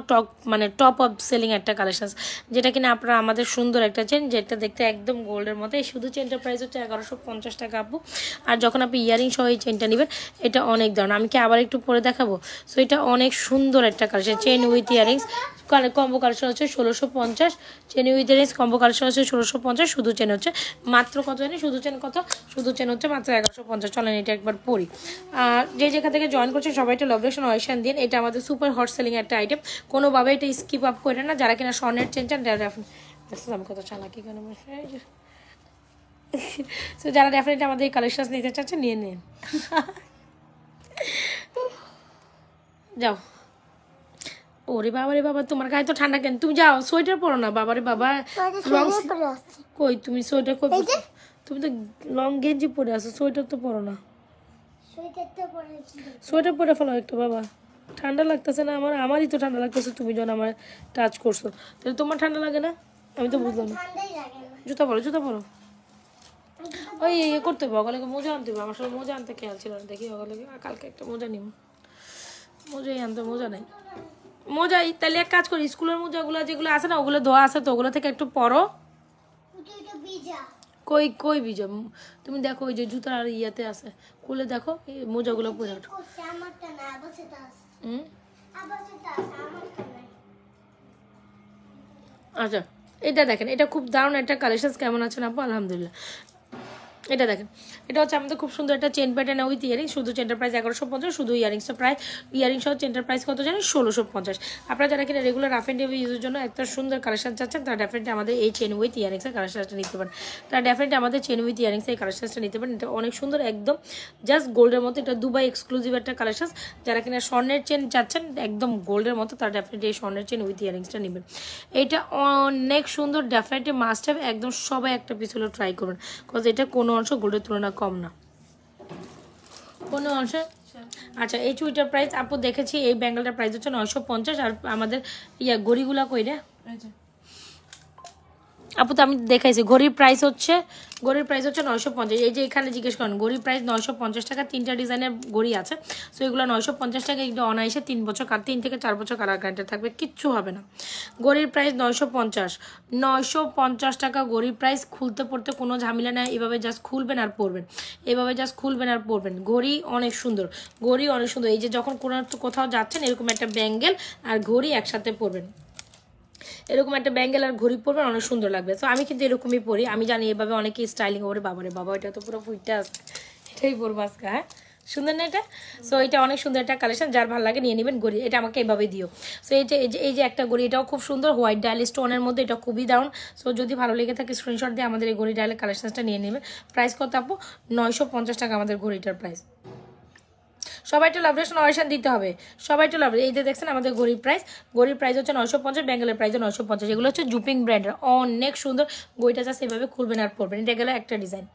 top of selling একটা কালেকশন, যেটা কিনা আপনারা আমাদের সুন্দর একটা চেন, যেটা দেখতে একদম গোল্ডের মতো। এই শুধু চেনটার প্রাইস হচ্ছে 1150 টাকা আপু। আর যখন আপনি ইয়ারিং সহ এই চেনটা নেবেন, এটা অনেক দারুণ। আমি কি আবার একটু পরে দেখাবো? সো এটা অনেক সুন্দর একটা collection, chain with earrings. Combo collection হচ্ছে 1650, chain with earrings combo collection হচ্ছে 1650। শুধু চেন হচ্ছে মাত্র কত জানি? শুধু চেন কত? শুধু চেন হচ্ছে মাত্র 1150। চলেন এটা একবার পড়ি। আর যে যেখান থেকে জয়েন করছে সবাই একটা লভলেশন অয়েশন দিন। এটা আমাদের সুপার হট সেলিং একটা আইটেম, কোনোভাবে এটা স্কিপ আপ করে না। যারা কিনা স্বর্ণের চেন চান, আমি কত চালাকি কেন, সো যারা ডেফিনেটলি আমাদের এই কালেকশন নিতে চাচ্ছেন নিয়ে নিন। যাও। ওরে বাবা রে বাবা, তোমার গায়ে তো ঠান্ডা কেন? তুমি যাও, সোয়েটার পরো না। বাবা রে বাবা, কই তুমি সোয়েটার কই? তুমি তো লং গেঞ্জি পরে আসো, সোয়েটার তো পরো না। সোয়েটার পরে ফেলো একটা বাবা, ঠান্ডা লাগতেছে না? আমারই তো ঠান্ডা লাগতেছে, তুমি যখন আমার টাচ করছো। তাহলে তোমার ঠান্ডা লাগে না? আমি তো বুঝলাম না। জুতা পরো, জুতা পরো। ওই ইয়ে করতে হবে, ওগুলোকে মোজা আনতে হবে। আমার সঙ্গে মোজা আনতে খেয়াল ছিল না, দেখি ওগুলোকে। কালকে একটা মোজা নিব, মোজাই আনতে, মোজা নাই। মোজাই তাহলে এক কাজ করি, স্কুলের মোজাগুলো যেগুলো আছে না, ওগুলো ধোয়া আছে তো, ওগুলো থেকে একটু পরো। কই কই বিজা, তুমি দেখো ওই যে জুতার আর ইয়াতে আছে, খুলে দেখো এই মোজাগুলো পরে ওঠো। আচ্ছা, এটা দেখেন, এটা খুব দারুণ একটা কালেকশন। কেমন আছেন আপু? আলহামদুলিল্লাহ। এটা দেখেন, এটা হচ্ছে আমাদের খুব সুন্দর একটা চেন প্যাটার্ন উইথ ইয়ারিং। শুধু চেনটার প্রাইস 1150, শুধু ইয়ারিংসটা প্রাইস, ইয়ারিং সহ চেনটার প্রাইস কত জানেন? 1650। আপনারা যারা কিনা রেগুলার রাফ অ্যান্ড ডেভি ইউজের জন্য একটা সুন্দর কালেকশন চাচ্ছেন, তারা ডেফিনেটলি আমাদের এই চেন উইথ ইয়ারিংসের কালেকশনটা নিতে পারেন। তারা ডেফিনেটলি আমাদের চেন উইথ ইয়ারিংসের এই কালেকশনটা নিতে পারেন। এটা অনেক সুন্দর, একদম জাস্ট গোল্ডের মতো। এটা দুবাই এক্সক্লুসিভ একটা কালেকশন। যারা কিনা স্বর্ণের চেন চাচ্ছেন একদম গোল্ডের মতো, তারা ডেফিনেটলি এই স্বর্ণের চেন উইথ ইয়ারিংসটা নেবেন। এটা অনেক সুন্দর, ডেফিনেটলি মাস্ট হ্যাভ। একদম সবাই একটা পিস হলেও ট্রাই করবেন, বিকজ এটা কোনো অংশ গোল্ডের তুলনা কম না, কোনো অংশে। আচ্ছা, এই চুইটার প্রাইস আপু দেখেছি, এই ব্যাঙ্গেলটার প্রাইস হচ্ছে 950। আর আমাদের গড়িগুলা কই রে আপু? তো আমি দেখাইছি ঘড়ির প্রাইস হচ্ছে 950। এই যে এখানে জিজ্ঞেস করেন, ঘড়ির প্রাইস 950 টাকা। 3টা ডিজাইনের ঘড়ি আছে, সো এগুলো 950 টাকা। এগুলো অনায়াসে 3 বছর, 3 থেকে 4 বছর কালার গ্যারান্টি থাকবে, কিচ্ছু হবে না। ঘড়ির প্রাইস 950 টাকা ঘড়ির প্রাইস। খুলতে পড়তে কোনো ঝামেলা নাই, এভাবে জাস্ট খুলবেন আর পরবেন, এভাবে জাস্ট খুলবেন আর পরবেন। ঘড়ি অনেক সুন্দর, ঘড়ি অনেক সুন্দর। এই যে যখন কোথাও যাচ্ছেন, এরকম একটা ব্যাঙ্গেল আর ঘড়ি একসাথে পরবেন, এরকম একটা ব্যাঙ্গেল আর ঘড়ি পরবেন, অনেক সুন্দর লাগবে। তো আমি কিন্তু এরকমই পরি, আমি জানি এভাবে অনেকে স্টাইলিং। ওরে বাবারে বাবা, এটা তো পুরো ফুইটা আসবে, এটাই পরবো আজকে। হ্যাঁ, সুন্দর না এটা? সো এটা অনেক সুন্দর একটা কালেকশন, যার ভালো লাগে নিয়ে নেবেন। ঘড়ি এটা আমাকে এভাবে দিও। সো এই যে একটা ঘড়ি, এটাও খুব সুন্দর, হোয়াইট ডায়াল স্টোনের মধ্যে, এটা খুবই দারুণ। সো যদি ভালো লেগে থাকে স্ক্রিনশট দিয়ে আমাদের এই ঘড়ি ডায়ালের কালেকশনটা নিয়ে নেবেন। প্রাইস কত আপু? 950 টাকা আমাদের ঘড়িটার প্রাইস। সবাই একটু লাভরেশন অয়েশন দিতে হবে, সবাই একটু লাভ। এই যে দেখছেন আমাদের ঘড়ির প্রাইস হচ্ছে 950, ব্যাঙ্গেলের প্রাইস 950। এগুলো হচ্ছে জুপিং ব্র্যান্ডের, অনেক সুন্দর। ঘড়িটা জাস্ট এভাবে খুলবেন আর পরবেন। এটা গেলো একটা ডিজাইন,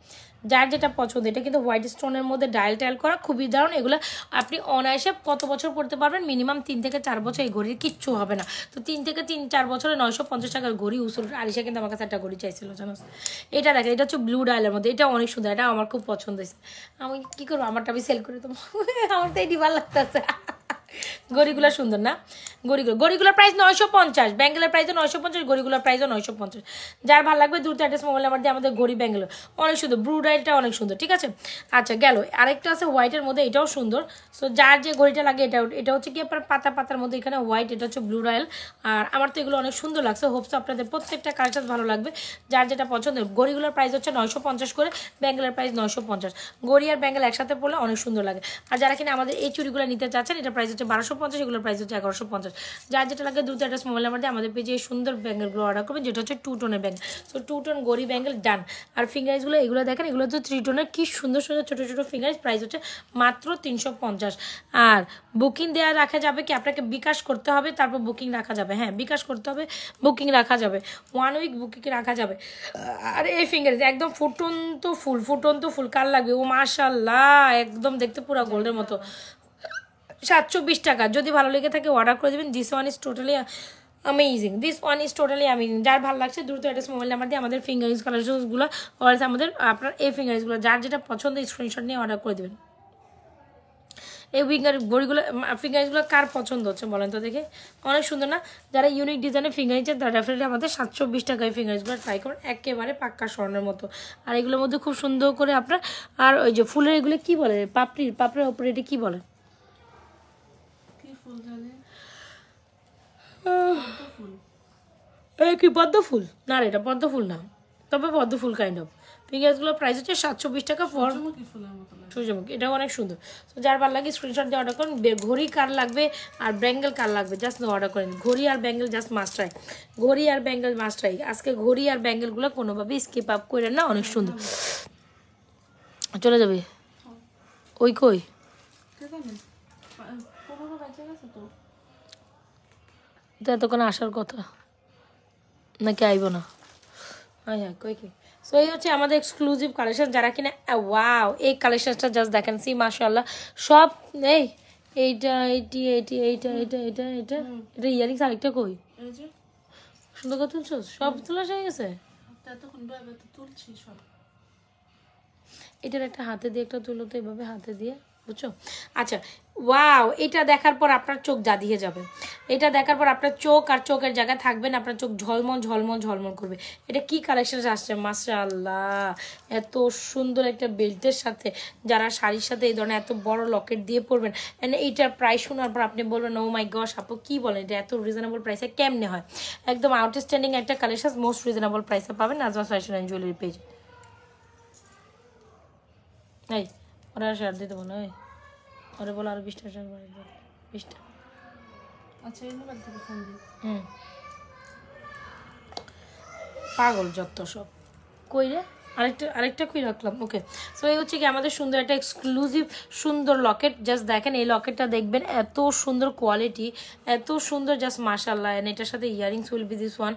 যার যেটা পছন্দ। এটা কিন্তু হোয়াইট স্টোনের মধ্যে ডায়াল টায়াল করা, খুবই দারুণ। এগুলো আপনি অনায়াসে কত বছর পড়তে পারবেন? মিনিমাম 3 থেকে 4 বছর। এই ঘড়ির কিচ্ছু হবে না। তো 3 থেকে 4 বছরে 950 টাকার ঘড়ি উসুল। আলিশা কিন্তু আমার কাছে একটা ঘড়ি চাইছিল, জানো? এটা দেখেন, এটা হচ্ছে ব্লু ডায়ালের মধ্যে, এটা অনেক সুন্দর, এটা আমার খুব পছন্দ হয়েছে। আমি কি করবো, আমারটা আমি সেল করে দেবো। আমার তো এটি ভালো লাগতেছে। ঘড়িগুলো সুন্দর না? ঘড়িগুলোর প্রাইস 950, ব্যাঙ্গেলের প্রাইসও 950, ঘড়িগুলোর প্রাইসও 950। যার ভালো লাগবে দ্রুত অ্যাড্রেস মোবাইল নাম্বার দিয়ে আমাদের ঘড়ি ব্যাঙ্গেল অনেক সুন্দর। ব্লু ডাইলটা অনেক সুন্দর, ঠিক আছে? আচ্ছা, গেল। আরেকটা আছে হোয়াইটের মধ্যে, এটাও সুন্দর। সো যার যে ঘড়িটা লাগে, এটা হচ্ছে কি আপনার পাতার মধ্যে, এখানে হোয়াইট, এটা হচ্ছে ব্লু ডায়াল। আর আমার তো এগুলো অনেক সুন্দর লাগছে। হোপস আপনাদের প্রত্যেকটা কালেকশন ভালো লাগবে, যার যেটা পছন্দ। ঘড়িগুলোর প্রাইস হচ্ছে 950 করে, ব্যাঙ্গেলের প্রাইস 950। ঘড়ি আর ব্যাঙ্গেল একসাথে পড়লে অনেক সুন্দর লাগে। আর যারা কিনা আমাদের এই চুড়িগুলো নিতে চাচ্ছেন, এটা প্রাইস হচ্ছে 1250, এগুলোর প্রাইস হচ্ছে 1150। যার যেটা লাগে দ্রুত অ্যাড্রেস মোবাইল নাম্বার দিয়ে আমাদের পেজে এই সুন্দর ব্যাঙ্গেলগুলো অর্ডার করবেন, যেটা হচ্ছে 2 টোনের ব্যাঙ্গেল। সো 2 টোন ঘড়ি ব্যাঙ্গেল ডান। আর ফিঙ্গারিজগুলো এগুলো দেখেন, এগুলো হচ্ছে 3 টোনের, কি সুন্দর সুন্দর ছোটো ছোটো ফিঙ্গারিজ। প্রাইস হচ্ছে মাত্র 350। আর বুকিং দেওয়া রাখা যাবে কি? আপনাকে বিকাশ করতে হবে, তারপর বুকিং রাখা যাবে। হ্যাঁ, বিকাশ করতে হবে, বুকিং রাখা যাবে, 1 উইক বুকিং রাখা যাবে। আর এই ফিঙ্গারিজ একদম ফুটন্ত ফুল। কার লাগবে? ও মাশাআল্লাহ, একদম দেখতে পুরো গোল্ডের মতো। 720 টাকা। যদি ভালো লেগে থাকে অর্ডার করে দেবেন। This one is totally amazing, this one is totally amazing. যার ভালো লাগছে দ্রুত অ্যাড্রেস মোবাইল নাম্বার দিয়ে আমাদের ফিঙ্গারিংস কালেকশনসগুলো অর্ডার আমাদের আপনার এই ফিঙ্গারিংসগুলো যার যেটা পছন্দ স্ক্রিনশট নিয়ে অর্ডার করে দেবেন। এই ঘড়িগুলো ফিঙ্গারিংসগুলো কার পছন্দ হচ্ছে বলেন তো দেখে, অনেক সুন্দর না? যারা ইউনিক ডিজাইনের ফিঙ্গারিং চান তারা ডেফিনেটলি আমাদের 720 টাকায় ফিঙ্গারিংসগুলো ট্রাই করুন, একেবারে পাক্কা স্বর্ণের মতো। আর এগুলোর মধ্যে খুব সুন্দর করে আপনার, আর ওই যে ফুলের এগুলো কি বলে, পাপড়ির ওপরে এটা কি বলে, কি পদ্ম ফুল না রে, এটা পদ্ম ফুল না, তবে পদ্ম ফুল কাইন্ড অফ। ফিঙ্গার্সগুলোর প্রাইস হচ্ছে 720 টাকা ফর সূর্যমুখী। এটাও অনেক সুন্দর। তো যার ভালো লাগে স্ক্রিনশট দিয়ে অর্ডার করুন। ঘড়ি কার লাগবে আর ব্যাঙ্গেল কার লাগবে জাস্ট অর্ডার করেন। ঘড়ি আর ব্যাঙ্গেল জাস্ট মাস্টাই, ঘড়ি আর ব্যাঙ্গেল মাস্টাই। আজকে ঘড়ি আর ব্যাঙ্গেলগুলো কোনোভাবেই স্কিপ আপ করেন না, অনেক সুন্দর। চলে যাবে ওই কই তো এতক্ষণ আসার কথা নাকি আইব না? হ্যাঁ হ্যাঁ কই কি। সো এই হচ্ছে আমাদের এক্সক্লুসিভ কালেকশন। যারা কিনা ওয়াও এই কালেকশনটা জাস্ট দেখেন, সি মাশাআল্লাহ সব। এইটা ইয়ারিংস আরেকটা কই সুন্দর করে তুলছো, সব তোলা হয়ে গেছে। এটার একটা হাতে দিয়ে একটা তুলো তো, এভাবে হাতে দিয়ে, বুঝছো? আচ্ছা ওয়াও, এটা দেখার পর আপনার চোখ জাদিয়ে যাবে। এটা দেখার পর আপনার চোখ আর চোখের জায়গায় থাকবেন, আপনার চোখ ঝলমল ঝলমল ঝলমল করবে। এটা কি কালেকশন আসছে মাশাআল্লাহ, এত সুন্দর একটা বেল্টের সাথে, যারা শাড়ির সাথে এই ধরনের এত বড় লকেট দিয়ে পরবেন, এইটার প্রাইস শোনার পর আপনি বলবেন ও মাই গশ আপু কি বলেন, এটা এত রিজনেবল প্রাইসে কেমনে হয়? একদম আউটস্ট্যান্ডিং একটা কালেকশন, মোস্ট রিজনেবল প্রাইসে পাবেন Najma fashion and jewellery page. এই ওরা শেয়ার দিয়ে দেবো না, ওই ওরে বলো আরো 20টা শেয়ার বাড়ি 20টা। আচ্ছা এই মোবাইল থেকে ফোন দিই। পাগল যত সব। কই রে আরেকটা কই রাখলাম। ওকে, সো এই হচ্ছে কি আমাদের সুন্দর একটা এক্সক্লুসিভ সুন্দর লকেট। জাস্ট দেখেন এই লকেটটা দেখবেন, এত সুন্দর কোয়ালিটি, এত সুন্দর, জাস্ট মাশাআল্লাহ। এন্ড এটার সাথে earrings will be this one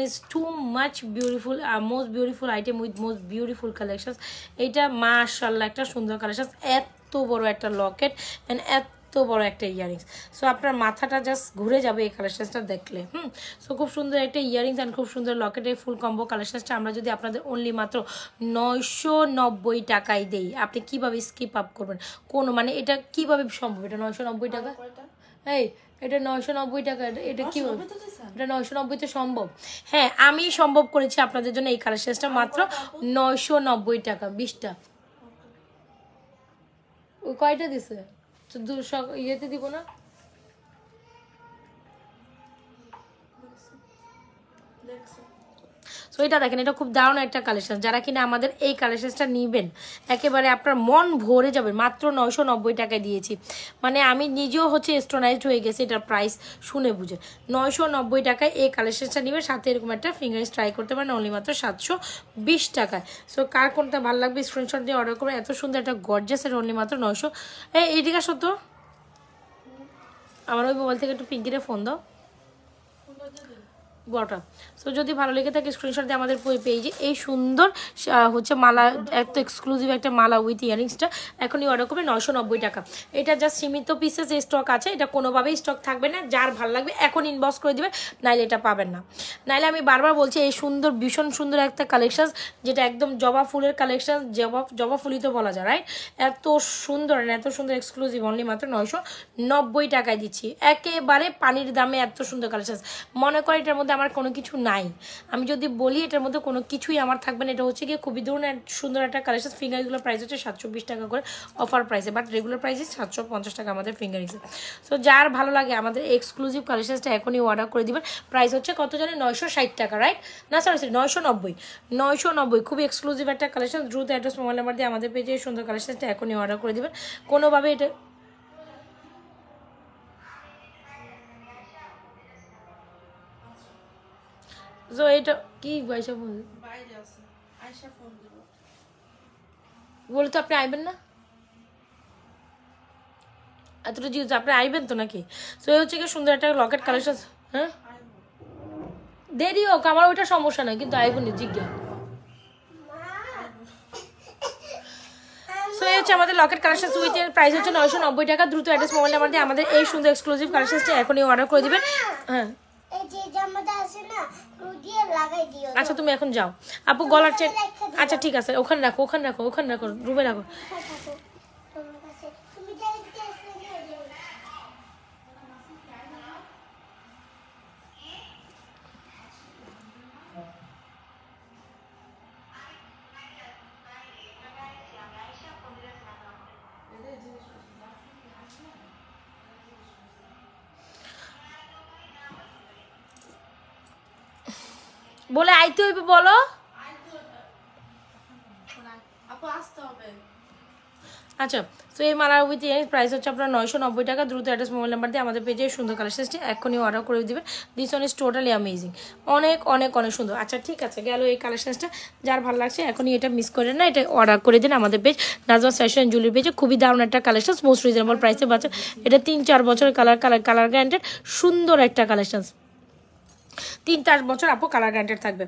is too much beautiful, most beautiful item with most beautiful collections. এইটা মাশাআল্লাহ একটা সুন্দর কালেকশন, এত বড় একটা লকেট অ্যান্ড এত বড় একটা ইয়ারিংস। সো আপনার মাথাটা জাস্ট ঘুরে যাবে এই কালেকশনসটা দেখলে। সো খুব সুন্দর একটা ইয়ারিংস অ্যান্ড খুব সুন্দর লকেটের ফুল কম্বো কালেকশনসটা আমরা যদি আপনাদের অনলি মাত্র 990 টাকায় দেই, আপনি কিভাবে স্কিপ আপ করবেন? কোন মানে এটা কিভাবে সম্ভব? এটা 990 টাকা, এটা 990 টাকা, এটা কিভাবে? এটা 990 সম্ভব? হ্যাঁ আমি সম্ভব করেছি আপনাদের জন্য এই কালেকশনসটা মাত্র 990 টাকা 20টা। ওই কয়টা দিছে? ইয়েতে দিব না। সো এটা দেখেন, এটা খুব দারুণ একটা কালেকশন। যারা কিনা আমাদের এই কালেকশনটা নিবেন একেবারে আপনার মন ভরে যাবে। মাত্র 990 টাকায় দিয়েছি, মানে আমি নিজেও হচ্ছে স্টোনাইজড হয়ে গেছি এটার প্রাইস শুনে বুঝে। 990 টাকায় এই কালেকশনটা নিবে, সাথে এরকম একটা ফিঙ্গারিংস ট্রাই করতে পারেন অনলি মাত্র 720 টাকায়। সো কার কোনটা ভালো লাগবে স্ক্রিনশট দিয়ে অর্ডার করবে। এত সুন্দর একটা গর্জিয়াস, এটা অনলি মাত্র 900। এইদিকে সত্য আমার ওই মোবাইল থেকে একটু পিঙ্কিরে ফোন দাও বড়টা। সো যদি ভালো লেগে থাকে স্ক্রিনশট দিয়ে আমাদের পেজে এই সুন্দর হচ্ছে মালা, এত এক্সক্লুসিভ একটা মালা উইথ ইয়ারিংসটা এখনই অর্ডার করবে 990 টাকা। এটা জাস্ট সীমিত পিসেস স্টক আছে, এটা কোনোভাবেই স্টক থাকবে না। যার ভালো লাগবে এখন ইনবক্স করে দিবে, নাইলে এটা পাবেন না। নাইলে আমি বারবার বলছি এই সুন্দর ভীষণ সুন্দর একটা কালেকশন, যেটা একদম জবা ফুলের কালেকশন, জবা ফুলই তো বলা যায় রাইট। এত সুন্দর এত সুন্দর এক্সক্লুসিভ অনলি মাত্র 990 টাকায় দিচ্ছি, একেবারে পানির দামে এত সুন্দর কালেকশন। মনে করে এটার মধ্যে আমার কোনো কিছু নাই, আমি যদি বলি এটার মধ্যে কোনো কিছুই আমার থাকবে না। এটা হচ্ছে গিয়ে খুবই সুন্দর একটা কালেকশন। ফিঙ্গারিংসগুলোর প্রাইস হচ্ছে 720 টাকা করে অফার প্রাইসে, বাট রেগুলার প্রাইস 750 টাকা আমাদের ফিঙ্গারিংসে। সো যার ভালো লাগে আমাদের এক্সক্লুসিভ কালেকশনটা এখনই অর্ডার করে দিবেন। প্রাইস হচ্ছে কত জানে 960 টাকা রাইট, না সরি 990। খুবই এক্সক্লুসিভ একটা কালেকশন। দ্রুত অ্যাড্রেস মোবাইল নাম্বার দিয়ে আমাদের পেজে সুন্দর কালেকশনটা এখনই অর্ডার করে দিবেন। কোনোভাবে এটা এটা কি পয়সা বলে তো আপনি আইবেন না এতটা জিনিস, আপনি আইবেন তো নাকি? সো এই হচ্ছে কি সুন্দর একটা লকেট কালেকশন। হ্যাঁ দেরি হোক আমার ওইটা সমস্যা নয়, কিন্তু আইবনি জিজ্ঞা। সো এই হচ্ছে আমাদের লকেট কালেকশন উইথ এর প্রাইস হচ্ছে 990 টাকা। দ্রুত অ্যাড্রেস মোবাইল নাম্বার দিয়ে আমাদের এই সুন্দর এক্সক্লুসিভ কালেকশনটা এখনই অর্ডার করে দিবেন। হ্যাঁ আচ্ছা তুমি এখন যাও আপু, গলার চেন। আচ্ছা ঠিক আছে, ওখানে রাখো, ওখানে রাখো, ওখানে রাখো, রুমে রাখো। বলে আইতে হইবে বলো। আপু আসতে হবে। আচ্ছা, তো এই মালার উইথ ইয়ারিংস প্রাইস হচ্ছে আপনার 990 টাকা। দ্রুত অ্যাড্রেস মোবাইল নাম্বার দিয়ে আমাদের পেজে সুন্দর কালেকশনটি এখনই অর্ডার করে দিবেন। This one is totally amazing, অনেক অনেক অনেক সুন্দর। আচ্ছা ঠিক আছে, গেল এই কালেকশনটা, যার ভালো লাগছে এখনই এটা মিস করেন না, এটা অর্ডার করে দিন আমাদের page Nazma's fashion and jewellery পেজে। খুবই দারুণ একটা কালেকশন, মোস্ট রিজনেবল প্রাইসে পাচ্ছেন। এটা 3-4 বছরের কালার গ্যারান্টেড সুন্দর একটা কালেকশন, 3-4 বছর আপু কালার গ্যারান্টেড থাকবে।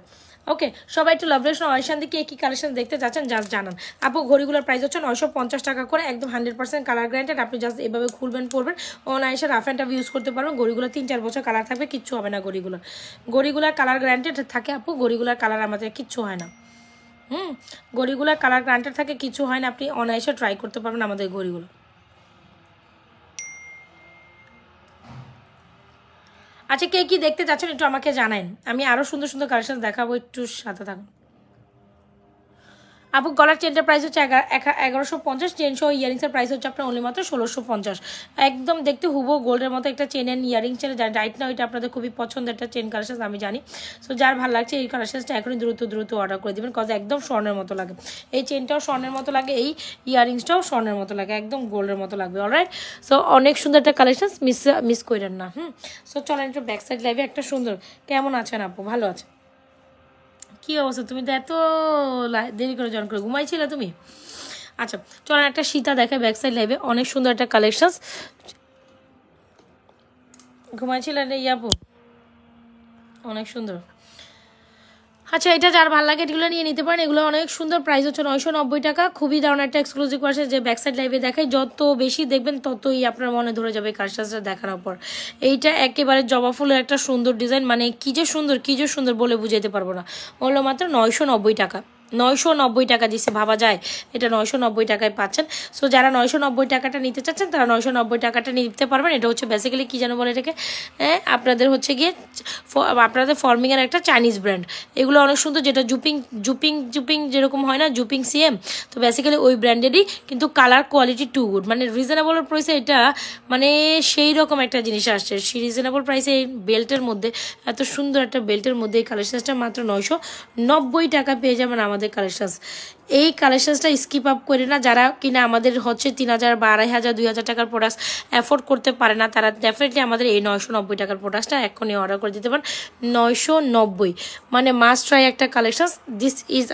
ওকে, সবাই একটু লাভ রেশন অয়েশান দিকে কি কালেকশন দেখতে চাচ্ছেন জাস্ট জানান। আপু ঘড়িগুলোর প্রাইস হচ্ছে 950 টাকা করে, একদম 100% কালার গ্যারান্টেড। আপনি জাস্ট এভাবে খুলবেন পরবেন, অনায়াসে রাফ অ্যান্ড টাফ ইউজ করতে পারবেন। ঘড়িগুলো 3-4 বছর কালার থাকবে, কিচ্ছু হবে না। ঘড়িগুলোর কালার গ্যারান্টেড থাকে আপু, ঘড়িগুলোর কালার আমাদের কিচ্ছু হয় না। ঘড়িগুলোর কালার গ্যারান্টেড থাকে, কিছু হয় না। আপনি অনায়াসে ট্রাই করতে পারবেন আমাদের ঘড়িগুলো। আচ্ছা, কে কি দেখতে চাচ্ছেন একটু আমাকে জানান, আমি আরো সুন্দর সুন্দর কালেকশন দেখাবো, একটু সাথে থাকুন। আপু গলার চেনটার প্রাইস হচ্ছে 1150, চেন সহ ইয়ারিংসের প্রাইস হচ্ছে আপনার অনলি মাত্র 1650। একদম দেখতে হুবো গোল্ডের মতো একটা চেন অ্যান্ড ইয়ারিংস, রাইট না ওইটা আপনাদের খুবই পছন্দের একটা চেন কালেকশন আমি জানি। সো যার ভালো লাগছে এই কালেকশনটা এখনই দ্রুত অর্ডার করে দেবেন, কজ একদম স্বর্ণের মতো লাগে। এই চেনটাও স্বর্ণের মতো লাগে, এই ইয়ারিংসটাও স্বর্ণের মতো লাগে, একদম গোল্ডের মতো লাগবে। অলরাইট, সো অনেক সুন্দর একটা কালেকশন, মিস করেন না। সো চলেন একটু ব্যাক সাইড লাইভে একটা সুন্দর। কেমন আছেন আপু? ভালো আছে? কি অবস্থা? তুমি তো এত দেরি করে জয়েন করে ঘুমাইছিলে তুমি? আচ্ছা চলেন একটা সীতা দেখায় ব্যাক সাইড লাইভে, অনেক সুন্দর একটা কালেকশন। ঘুমাইছিলেন রে আপু? অনেক সুন্দর। আচ্ছা, এটা যার ভালো লাগে এগুলো নিয়ে নিতে পারেন, এগুলো অনেক সুন্দর। প্রাইস হচ্ছে 990 টাকা। খুবই দারুণ একটা এক্সক্লুসিভ আছে, যে ব্যাক সাইড লাইভে দেখায় যত বেশি দেখবেন ততই আপনার মনে ধরে যাবে কালেকশনটা দেখানোর পর। এইটা একেবারে জবা ফুলের একটা সুন্দর ডিজাইন, মানে কি যে সুন্দর বলে বুঝাইতে পারবো না। হলো মাত্র 990 টাকা। 990 টাকা দিচ্ছে, ভাবা যায়? এটা 990 টাকায় পাচ্ছেন। সো যারা 990 টাকাটা নিতে চাচ্ছেন তারা 990 টাকাটা নিতে পারবেন। এটা হচ্ছে বেসিক্যালি কি যেন বলে এটাকে, আপনাদের হচ্ছে গিয়ে আপনাদের ফর্মিংয়ের একটা চাইনিজ ব্র্যান্ড। এগুলো অনেক সুন্দর, যেটা জুপিং যেরকম হয় না, জুপিং সিএম, তো বেসিক্যালি ওই ব্র্যান্ডেরই, কিন্তু কালার কোয়ালিটি টু গুড, মানে রিজনেবল প্রাইসে এটা মানে সেই রকম একটা জিনিস আসছে। সেই রিজনেবল প্রাইসে এই বেল্টের মধ্যে, এত সুন্দর একটা বেল্টের মধ্যে এই কালেকশনটা মাত্র 990 টাকা পেয়ে যাবেন আমাদের কালেকশন। এই কালেকশনসটা স্কিপ আপ করে না, যারা কিনা আমাদের হচ্ছে 3000 বা 2500 2000 টাকার প্রোডাক্ট অ্যাফোর্ড করতে পারে না, তারা ডেফিনেটলি আমাদের এই 990 টাকার প্রোডাক্টটা এখনই অর্ডার করে দিতে পারেন। 990 মানে মাস্ট ট্রাই একটা কালেকশন। দিস ইজ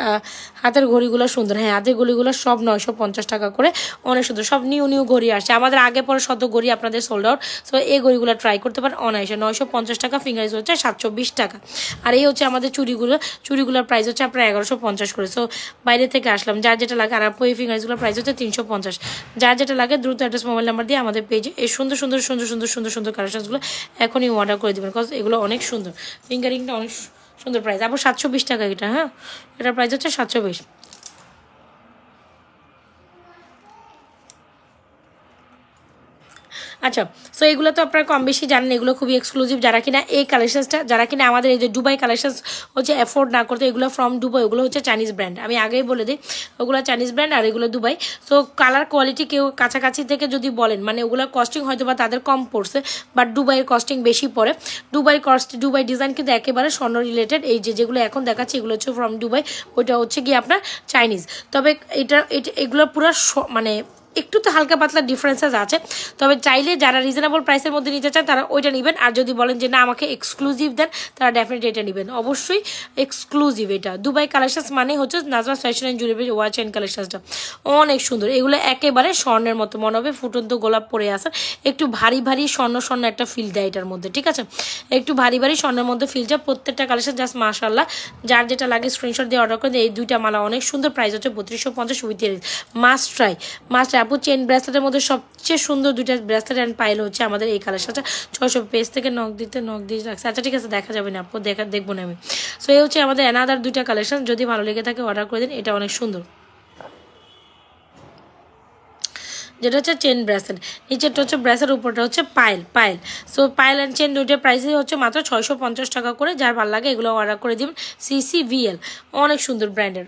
হাতের ঘড়িগুলো সুন্দর, হ্যাঁ হাতের ঘড়িগুলো সব 950 টাকা করে, অনেক সুন্দর। সব নিউ ঘড়ি আসছে আমাদের, আগে পরে শত ঘড়ি আপনাদের সোল্ড আউট। সো এই ঘড়িগুলো ট্রাই করতে পারেন অনায়াসে। 950 টাকা, ফিঙ্গারিজ হচ্ছে 720 টাকা। আর এই হচ্ছে আমাদের চুড়িগুলোর প্রাইস হচ্ছে আপনার 1150 করে। সো বাইরে থেকে আসলাম, যার যেটা লাগে। আর এই ফিঙ্গারিজগুলোর প্রাইস হচ্ছে 350। যার যেটা লাগে দ্রুত অ্যাড্রেস মোবাইল নাম্বার দিয়ে আমাদের পেজে এই সুন্দর কালেকশনসগুলো এখনই অর্ডার করে দেবেন, বিকজ এগুলো অনেক সুন্দর। ফিঙ্গারিংটা অনেক সুন্দর প্রাইস। আবার 720 টাকা এটা, হ্যাঁ এটার প্রাইস হচ্ছে 720। আচ্ছা, সো এগুলো তো আপনারা কম বেশি জানেন, এগুলো খুবই এক্সক্লুসিভ। যারা কিনা এই কালেকশনসটা, যারা কিনা আমাদের এই যে দুবাই কালেকশন হচ্ছে অ্যাফোর্ড না করতে, এগুলো ফ্রম দুবাই, ওগুলো হচ্ছে চাইনিজ ব্র্যান্ড। আমি আগেই বলে দিই, ওগুলো চাইনিজ ব্র্যান্ড আর এগুলো দুবাই। সো কালার কোয়ালিটি কেউ কাছাকাছি থেকে যদি বলেন, মানে ওগুলো কস্টিং হয়তো বা তাদের কম পড়ছে, বাট দুবাইয়ের কস্টিং বেশি পড়ে। দুবাই ডিজাইন কিন্তু একেবারে স্বর্ণ রিলেটেড। এই যেগুলো এখন দেখাচ্ছি এগুলো হচ্ছে ফ্রম দুবাই, ওইটা হচ্ছে গিয়ে আপনার চাইনিজ। তবে এগুলো পুরো মানে একটু তো হালকা পাতলা ডিফারেন্সেস আছে। তবে চাইলে যারা রিজনেবল প্রাইসের মধ্যে নিতে চান তারা ওইটা নেবেন, আর যদি বলেন যে না আমাকে এক্সক্লুসিভ দেন, তারা ডেফিনেটলি এটা নেবেন। অবশ্যই এক্সক্লুসিভ। এটা দুবাই কালেকশনস মানে হচ্ছে Najma's fashion and jewellery watch and কালেকশনসটা অনেক সুন্দর। এগুলো একেবারে স্বর্ণের মতো মনে হবে, ফুটন্ত গোলাপ পরে আসে, একটু ভারী স্বর্ণ একটা ফিল দেয় এটার মধ্যে, ঠিক আছে? একটু ভারী স্বর্ণের মধ্যে ফিল যায় প্রত্যেকটা কালেকশন। জাস্ট মাশাআল্লাহ, যার যেটা লাগে স্ক্রিনশট দিয়ে অর্ডার করে। এই দুইটা মালা অনেক সুন্দর, প্রাইস হচ্ছে 3250 উইথ ইয়ারিংস। Must try. আপু চেন ব্রেসলেটের মধ্যে সবচেয়ে সুন্দর দুইটা ব্রেসলেট অ্যান্ড পাইল হচ্ছে আমাদের এই কালেকশনটা 600 পেজ থেকে নক দিয়ে রাখছে। আচ্ছা ঠিক আছে, দেখা যাবে না আপু, দেখবো না আমি। সো এই হচ্ছে আমাদের অ্যানাদার দুইটা কালেকশন, যদি ভালো লেগে থাকে অর্ডার করে দিন। এটা অনেক সুন্দর, যেটা হচ্ছে চেন ব্রেসলেট, নিচেরটা হচ্ছে ব্রেসের, উপরটা হচ্ছে Payel. So Payel and chain দুইটার প্রাইসই হচ্ছে মাত্র 650 টাকা করে। যার ভালো লাগে এগুলো অর্ডার করে দিন। CCVL অনেক সুন্দর ব্র্যান্ডের।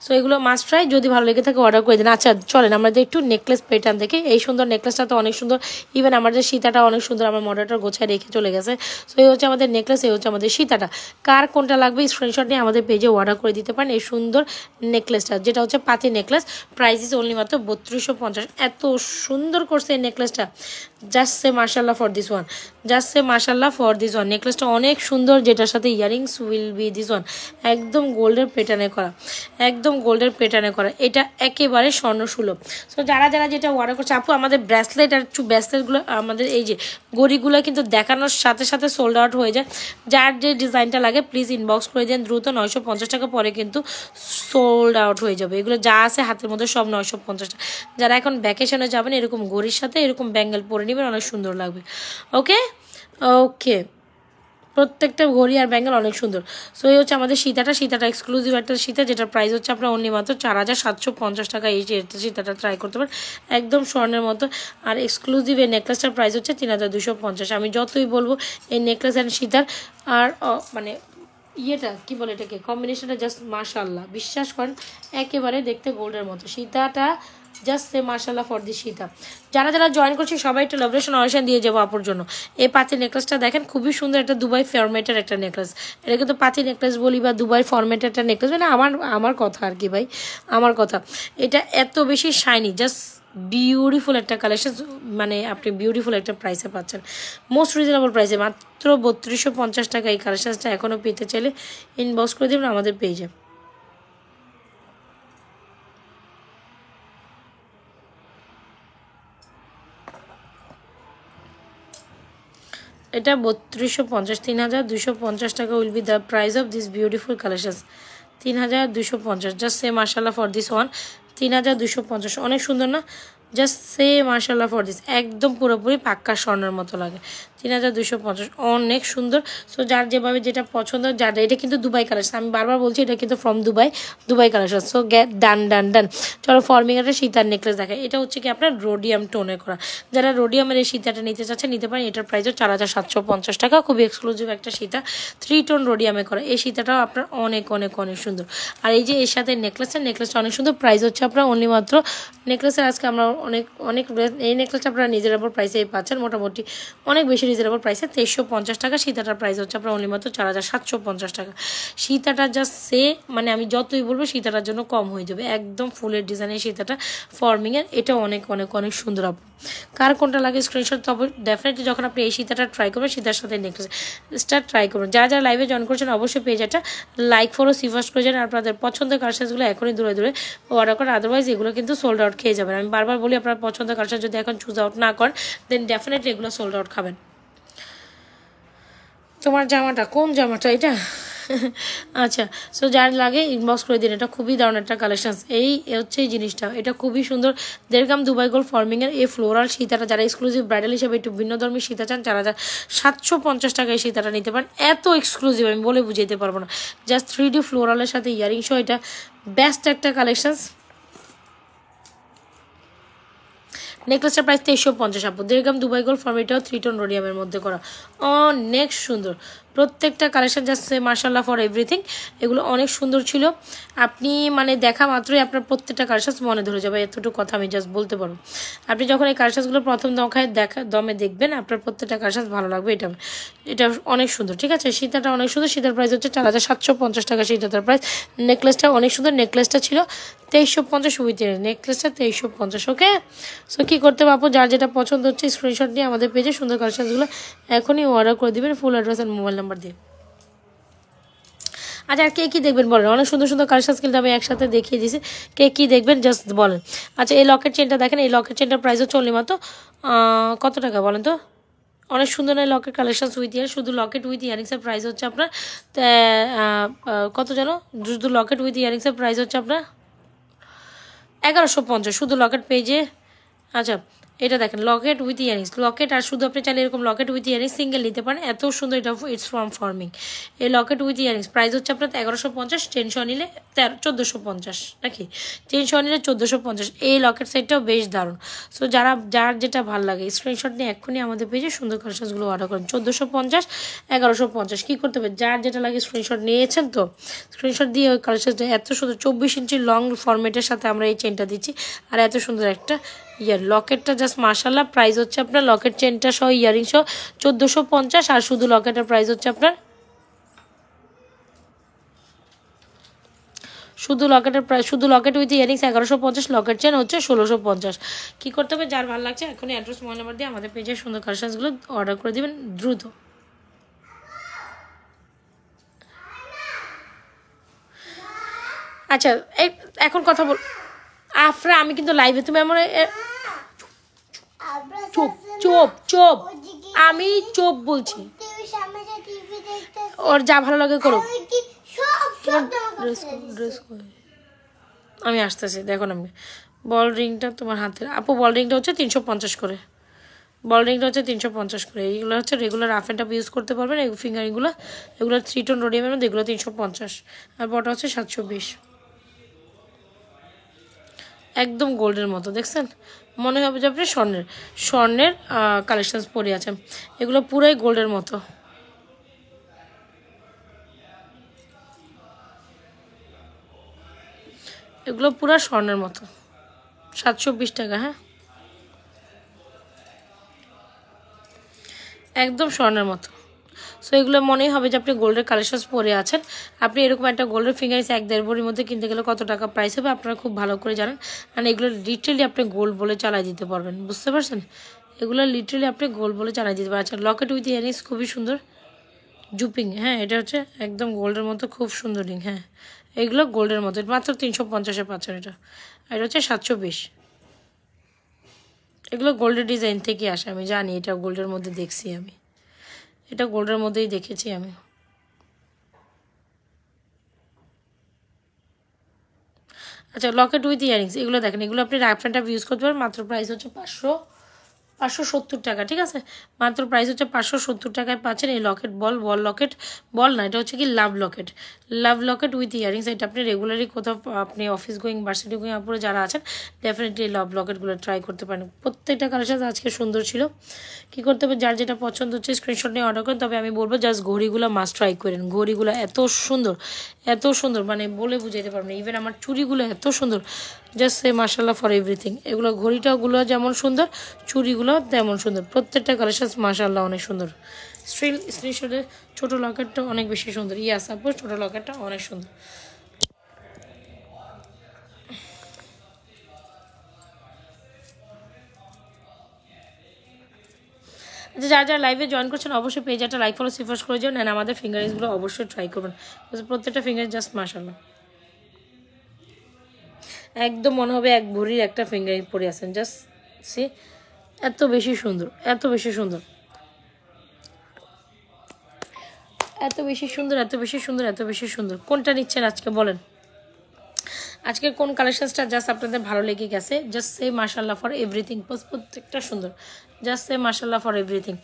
সো এগুলো মাস্ট ট্রাই, যদি ভালো লেগে থাকে অর্ডার করে দিন। আচ্ছা চলেন আমাদের একটু নেকলেস প্যাটার্ন দেখে। এই সুন্দর নেকলেসটা তো অনেক সুন্দর, ইভেন আমাদের সীতাটা অনেক সুন্দর, আমার মডেলটা গোছায় রেখে চলে গেছে। সো এই হচ্ছে আমাদের নেকলেস, এই হচ্ছে আমাদের সীতাটা। কার কোনটা লাগবে স্ক্রিনশট নিয়ে আমাদের পেজে অর্ডার করে দিতে পারেন। এই সুন্দর নেকলেসটা যেটা হচ্ছে পাতি নেকলেস, প্রাইস ইজ অনলি মাত্র 3250। এত সুন্দর করছে এই নেকলেসটা, জাস্ট সে মাশাআল্লাহ for this one, just say মাশাআল্লাহ ফর দিস ওয়ান। নেকলেসটা অনেক সুন্দর, যেটার সাথে earrings will be this one, একদম গোল্ডের প্যাটার্নে করা, একদম গোল্ডের প্যাটার্নে করা। এটা একেবারে স্বর্ণসুলভ। সো যারা যেটা অর্ডার করছে আপু, আমাদের ব্রেসলেট আর ব্রেসলেটগুলো, আমাদের এই যে গড়িগুলো কিন্তু দেখানোর সাথে সাথে সোল্ড আউট হয়ে যায়। যার যে ডিজাইনটা লাগে প্লিজ ইনবক্স করে দেন দ্রুত। 950 টাকা পরে কিন্তু সোল্ড আউট হয়ে যাবে। এগুলো যা আছে হাতের মধ্যে সব 950 টাকা। যারা এখন ভ্যাকেশনে যাবেন এরকম ঘড়ির সাথে এরকম ব্যাঙ্গেল পরে নেবেন, অনেক সুন্দর লাগবে। ওকে, প্রত্যেকটা ঘড়ি আর ব্যাঙ্গেল অনেক সুন্দর। সো এই হচ্ছে আমাদের সীতাটা এক্সক্লুসিভ একটা সীতা, যেটার প্রাইস হচ্ছে আপনার অনলি মাত্র 4750 টাকা। এই যে সীতাটা ট্রাই করতে পারেন, একদম স্বর্ণের মতো। আর এক্সক্লুসিভ এই নেকলেসটার প্রাইস হচ্ছে 3250। আমি যতই বলবো এই নেকলেস অ্যান্ড সীতার আর মানে ইয়েটা কি বলে এটাকে, কম্বিনেশনটা জাস্ট মাশাআল্লাহ, বিশ্বাস করেন একেবারে দেখতে গোল্ডের মতো। সীতাটা জাস্ট সে মাশাআল্লাহ ফর দি সীতা। যারা জয়েন করছে সবাই একটু লাভরেশন অরিশন দিয়ে যাবো আপুর জন্য। এই পাতি নেকলেসটা দেখেন, খুবই সুন্দর একটা দুবাই ফরম্যাটের একটা নেকলেস। এটা কিন্তু পাতি নেকলেস বলি বা দুবাই ফরম্যাটের একটা নেকলেস, মানে আমার কথা আর কি ভাই, আমার কথা। এটা এত বেশি শাইনি, জাস্ট বিউটিফুল একটা কালেকশন, মানে আপনি বিউটিফুল একটা প্রাইসে পাচ্ছেন, মোস্ট রিজনেবল প্রাইসে, মাত্র 3250 টাকা। এই কালেকশনটা এখনও পেতে চাইলে ইনবক্স করে দেবেন আমাদের পেজে। এটা 3250, 3250 টাকা will be the price of this beautiful collection. 3250, just say মাশাআল্লাহ ফর দিস ওয়ান। 3250 অনেক সুন্দর না? জাস্ট সে মাশাআল্লাহ ফর দিস, একদম পুরোপুরি পাক্কা স্বর্ণের মতো লাগে। 3250 অনেক সুন্দর। সো যার যেভাবে যেটা পছন্দ, যার এটা কিন্তু দুবাই কালেকশন, আমি বারবার বলছি এটা কিন্তু ফ্রম দুবাই কালেকশন। সো ডান। চলো ফর্মিং একটা সীতার নেকলেস দেখায়। এটা হচ্ছে কি আপনার রোডিয়াম টোনে করা। যারা রোডিয়ামের এই সীতাটা নিতে চাচ্ছে নিতে পারেন। এটার প্রাইসও 4750 টাকা। খুবই এক্সক্লুসিভ একটা সীতা, 3 টোন রোডিয়ামে করা। এই সীতাটাও আপনার অনেক সুন্দর। আর এই যে এর সাথে নেকলেসটা অনেক সুন্দর। প্রাইস হচ্ছে আপনার অনলি মাত্র নেকলেসের, আজকে আমরা অনেক এই নেকলেসটা আপনারা রিজনেবল প্রাইসে পাচ্ছেন, মোটামুটি অনেক বেশি রিজনেবল প্রাইসে, 2350 টাকা। সীতাটার প্রাইস হচ্ছে আপনার অনলি মাত্র 4750 টাকা। সীতাটা জাস্ট সে, মানে আমি যতই বলবো সীতাটার জন্য কম হয়ে যাবে। একদম ফুলের ডিজাইনের সীতাটা ফর্মিংয়ের, এটা অনেক সুন্দর। আপু কার কোনটা লাগে স্ক্রিনশট, তবে ডেফিনেটলি যখন আপনি এই সীতাটা ট্রাই করবেন, সীতার সাথে নেকলেসটা ট্রাই করবেন। যারা লাইভে জয়েন করছেন অবশ্যই পেজটা লাইক ফলো সিভার্স করে যান। আপনাদের পছন্দের কালেকশনগুলো এখনই দূরে অর্ডার করেন, আদারওয়াইজ এগুলো কিন্তু সোল্ড আউট খেয়ে যাবেন। আমি বারবার বলি আপনার পছন্দের কালেকশন যদি এখন চুজ আউট না করেন, দেন ডেফিনেটলি এগুলো সোল্ড আউট খাবেন। তোমার জামাটা কোন জামাটা এটা? আচ্ছা, সো যার লাগে ইনবক্স করে দিন। এটা খুবই দারুণ একটা কালেকশন। এই হচ্ছে এই জিনিসটা, এটা খুবই সুন্দর। দেড়গাম দুবাই গোল্ড ফর্মিংয়ের এই ফ্লোরাল সীতাটা, যারা এক্সক্লুসিভ ব্রাইডাল হিসেবে একটু ভিন্নধর্মী সীতা চান, 4750 টাকায় সীতাটা নিতে পারেন। এত এক্সক্লুসিভ আমি বলে বুঝাইতে পারবো না। জাস্ট 3D ফ্লোরালের সাথে ইয়ারিংসহ এটা বেস্ট একটা কালেকশন। নেকলেসটার প্রাইস 2350 আপু। দেড়গাম দুবাই গোল্ড ফর্মেটাও 3 টোন রোডিয়ামের মধ্যে করা, অনেক সুন্দর। প্রত্যেকটা কালেকশন জাস্ট মাশাআল্লাহ ফর এভরিথিং। এগুলো অনেক সুন্দর ছিল। আপনি মানে দেখা মাত্রই আপনার প্রত্যেকটা কালেকশন মনে ধরে যাবে, এতটুকু কথা আমি জাস্ট বলতে পারবো। আপনি যখন এই কালেকশনগুলো প্রথম দমে দেখবেন, আপনার প্রত্যেকটা কালেকশন ভালো লাগবে। এটা অনেক সুন্দর, ঠিক আছে। সীতাটা অনেক সুন্দর। সীতার প্রাইস হচ্ছে 4750 টাকা সীতাটার প্রাইস। নেকলেসটা অনেক সুন্দর। নেকলেসটা ছিল 2350 উইথ নেকলেসটা 2350। ওকে, সো কী করতে হবে আপু, যার যেটা পছন্দ হচ্ছে স্ক্রিনশট নিয়ে আমাদের পেজে সুন্দর কালেকশনগুলো এখনই অর্ডার করে দেবেন, ফুল অ্যাড্রেস আর মোবাইল নাম্বার দিয়ে। আচ্ছা, আর কে কী দেখবেন বলেন? অনেক সুন্দর কালেকশন কিন্তু আমি একসাথে দেখিয়ে দিয়েছি। কে কী দেখবেন জাস্ট বলেন। আচ্ছা, এই লকেট চেনটা দেখেন। এই লকেট চেনটার প্রাইস হচ্ছে অনলি মাত্র কত টাকা বলেন তো? অনেক সুন্দর না লকেট কালেকশন উইথ ইয়ার, শুধু লকেট উইথ ইয়ারিংসের প্রাইস হচ্ছে আপনার কত জানো? শুধু লকেট উইথ ইয়ারিংসের প্রাইস হচ্ছে আপনার 1150। শুধু লকেট পেজে আচ্ছা এটা দেখেন লকেট উইথ ইয়ারিংস, লকেট আর শুধু আপনি চাইলে এরকম লকেট উইথ ইয়ারিংস সিঙ্গেল নিতে পারেন, এত সুন্দর এটা, ইটস ফ্রম ফর্মিং। এই লকেট উইথ ইয়ারিংস প্রাইস হচ্ছে আপনার 1150, চেনসহ নিলে 1450 নাকি, চেনসহ নিলে 1450। এই লকেট সেটটাও বেশ দারুণ। সো যার যেটা ভালো লাগে স্ক্রিনশট নিয়ে এক্ষুনি আমাদের পেজে সুন্দর কালেকশনসগুলো অর্ডার করেন। 1450, 1150 কী করতে হবে, যার যেটা লাগে স্ক্রিনশট নিয়েছেন তো স্ক্রিনশট দিয়ে ওই কালেকশনটা এত সুন্দর 24 ইঞ্চি লং ফরম্যাটের সাথে আমরা এই চেনটা দিচ্ছি, আর এত সুন্দর একটা ইয়ার লকেটটা জাস্ট মাশাল্লাহ। প্রাইস হচ্ছে আপনার লকেট চেনটা সহ ইয়ারিং সহ 1450, আর শুধু লকেটের প্রাইস হচ্ছে আপনার শুধু Locket with earrings 1150, Locket chain হচ্ছে 1650। কী করতে হবে, যার ভালো লাগছে এখনই অ্যাড্রেস মোবাইল নাম্বার দিয়ে আমাদের পেজে সুন্দর কালেকশনসগুলো অর্ডার করে দেবেন দ্রুত। আচ্ছা এখন কথা বল আফরা, আমি কিন্তু লাইভে, তুমি আমার চুপ চুপ চুপ, আমি চুপ বলছি, ওর যা ভালো লাগে করো। আমি আসতেছি, দেখো আমি বল রিংটা তোমার হাতের আপু, বল রিংটা হচ্ছে 350 করে, বল রিংটা হচ্ছে 350 করে। এইগুলো হচ্ছে regular rough and tough use করতে পারবেন, এই ফিঙ্গারিংগুলো এগুলো 3 টোন রোডিয়ামের মধ্যে, এগুলো 350, আর বটা হচ্ছে 720। একদম গোল্ডের মতো দেখছেন, মনে হবে যে আপনি স্বর্ণের কালেকশনস পরে আছেন, এগুলো পুরাই গোল্ডের মতো। এগুলো পুরা স্বর্ণের মতো, 720 টাকা। হ্যাঁ একদম স্বর্ণের মতো। সো এগুলো মনেই হবে যে আপনি গোল্ডের কালেকশনস পরে আছেন। আপনি এরকম একটা গোল্ডের ফিঙ্গারিংস 1-1.5 ভরির মধ্যে কিনতে গেলে কত টাকা প্রাইস হবে আপনারা খুব ভালো করে জানেন, আর এগুলো লিটারেলি আপনি গোল্ড বলে চালাই দিতে পারবেন, বুঝতে পারছেন, এগুলো লিটারেলি আপনি গোল্ড বলে চালাই দিতে পারবেন। আচ্ছা লকেট উইথ ইয়ারিংস খুবই সুন্দর জুপিং, হ্যাঁ এটা হচ্ছে একদম গোল্ডের মতো, খুব সুন্দর রিং। হ্যাঁ এগুলো গোল্ডের মতো, মাত্র 350-এ পাচ্ছেন এটা, আর এটা হচ্ছে 720। এগুলো গোল্ডের ডিজাইন থেকে আসে, আমি জানি এটা গোল্ডের মধ্যে দেখছি, আমি এটা গোল্ডের মধ্যেই দেখেছি আমি। আচ্ছা লকেট উইথ ইয়ারিংস এগুলো দেখেন, এগুলো আপনি রাফ অ্যান্ড টাফ ইউজ করতে পারেন, মাত্র প্রাইস হচ্ছে 570 টাকা, ঠিক আছে, মাত্র প্রাইস হচ্ছে 570 টাকায় পাচ্ছেন এই লকেট বল লকেট, বল না এটা হচ্ছে কি লাভ লকেট উইথ ইয়ারিংস। এটা আপনি রেগুলারলি কোথাও আপনি অফিস গোয়িং ভার্সিটি গোয়িং আপুরে যারা আছেন ডেফিনেটলি এই লাভ লকেটগুলো ট্রাই করতে পারেন। প্রত্যেকটা কালেকশন আজকে সুন্দর ছিল। কী করতে হবে, যার যেটা পছন্দ হচ্ছে স্ক্রিনশট নিয়ে অর্ডার করেন। তবে আমি বলবো জাস্ট ঘড়িগুলো মাস্ট ট্রাই করেন, ঘড়িগুলো এত সুন্দর মানে বলে বুঝাইতে পারবেন না। ইভেন আমার চুড়িগুলো এত সুন্দর, জাস্ট সে মাশাল্লাহ ফর এভরিথিং। এগুলো ঘড়িটাগুলো যেমন সুন্দর, চুড়িগুলো তেমন সুন্দর, প্রত্যেকটা কালেকশন মাশাল্লাহ অনেক সুন্দর। স্ক্রিনশটের ছোটো লকেটটা অনেক বেশি সুন্দর, ইয়াস আপু ছোটো লকেটটা অনেক সুন্দর। আচ্ছা যারা লাইভে জয়েন করছেন অবশ্যই পেজটা লাইক ফলো সিফার্স করে যান, অ্যান্ড আমাদের ফিঙ্গারিংসগুলো অবশ্যই ট্রাই করবেন, প্রত্যেকটা ফিঙ্গার জাস্ট মাশাল্লাহ একদম মনে হবে এক ভরির একটা ফিঙ্গারিং পরে আছেন, জাস্ট সে এত বেশি সুন্দর, এত বেশি সুন্দর, কোনটা নিচ্ছেন আজকে বলেন, আজকের কোন কালেকশনসটা জাস্ট আপনাদের ভালো লেগে গেছে, জাস্ট সে মাশাল্লাহ ফর এভরিথিং, প্রত্যেকটা সুন্দর, জাস্ট সে মাশাল্লাহ ফর এভরিথিং।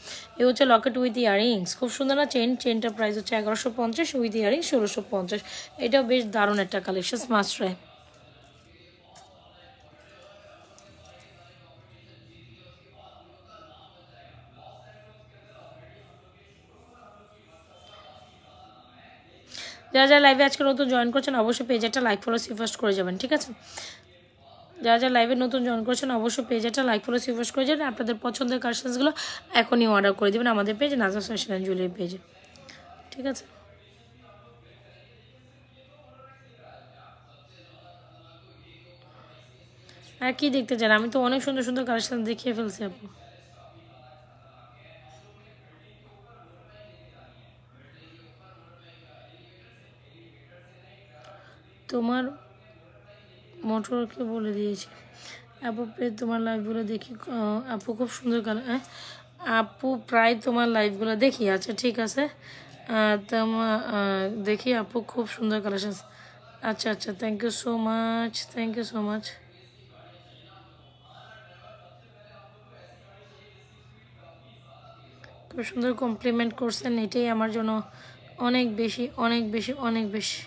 এই হচ্ছে লকেট উইথ ইয়ারিংস, খুব সুন্দর না, চেনটার প্রাইস হচ্ছে 1150, উইথ ইয়ারিংস 1650। এটাও বেশ দারুণ একটা কালেকশন, মাস্ট ট্রাই। যারা লাইভে আজকে নতুন জয়েন করছেন অবশ্যই পেজটা লাইক ফলো সিফার্স্ট করে যাবেন, ঠিক আছে, যারা লাইভে নতুন জয়েন করছেন অবশ্যই পেজটা লাইক ফলো সিফার্স্ট করে যাবেন। আপনাদের পছন্দের কালেকশনসগুলো এখনই অর্ডার করে দেবেন আমাদের পেজে, নাজমা ফ্যাশন অ্যান্ড জুয়েলারি পেজে, ঠিক আছে। আর কি দেখতে চান, আমি তো অনেক সুন্দর সুন্দর কালেকশন দেখিয়ে ফেলছি আপু। তোমার মোটরকে বলে দিয়েছি আপু, তোমার লাইভগুলো দেখি আপু, খুব সুন্দর হ্যাঁ আপু, প্রায় তোমার লাইভগুলো দেখি, আচ্ছা ঠিক আছে, তোমার দেখি আপু, খুব সুন্দর কালেকশন। আচ্ছা থ্যাংক ইউ সো মাচ। খুব সুন্দর কমপ্লিমেন্ট করছেন, এটাই আমার জন্য অনেক বেশি অনেক বেশি অনেক বেশি।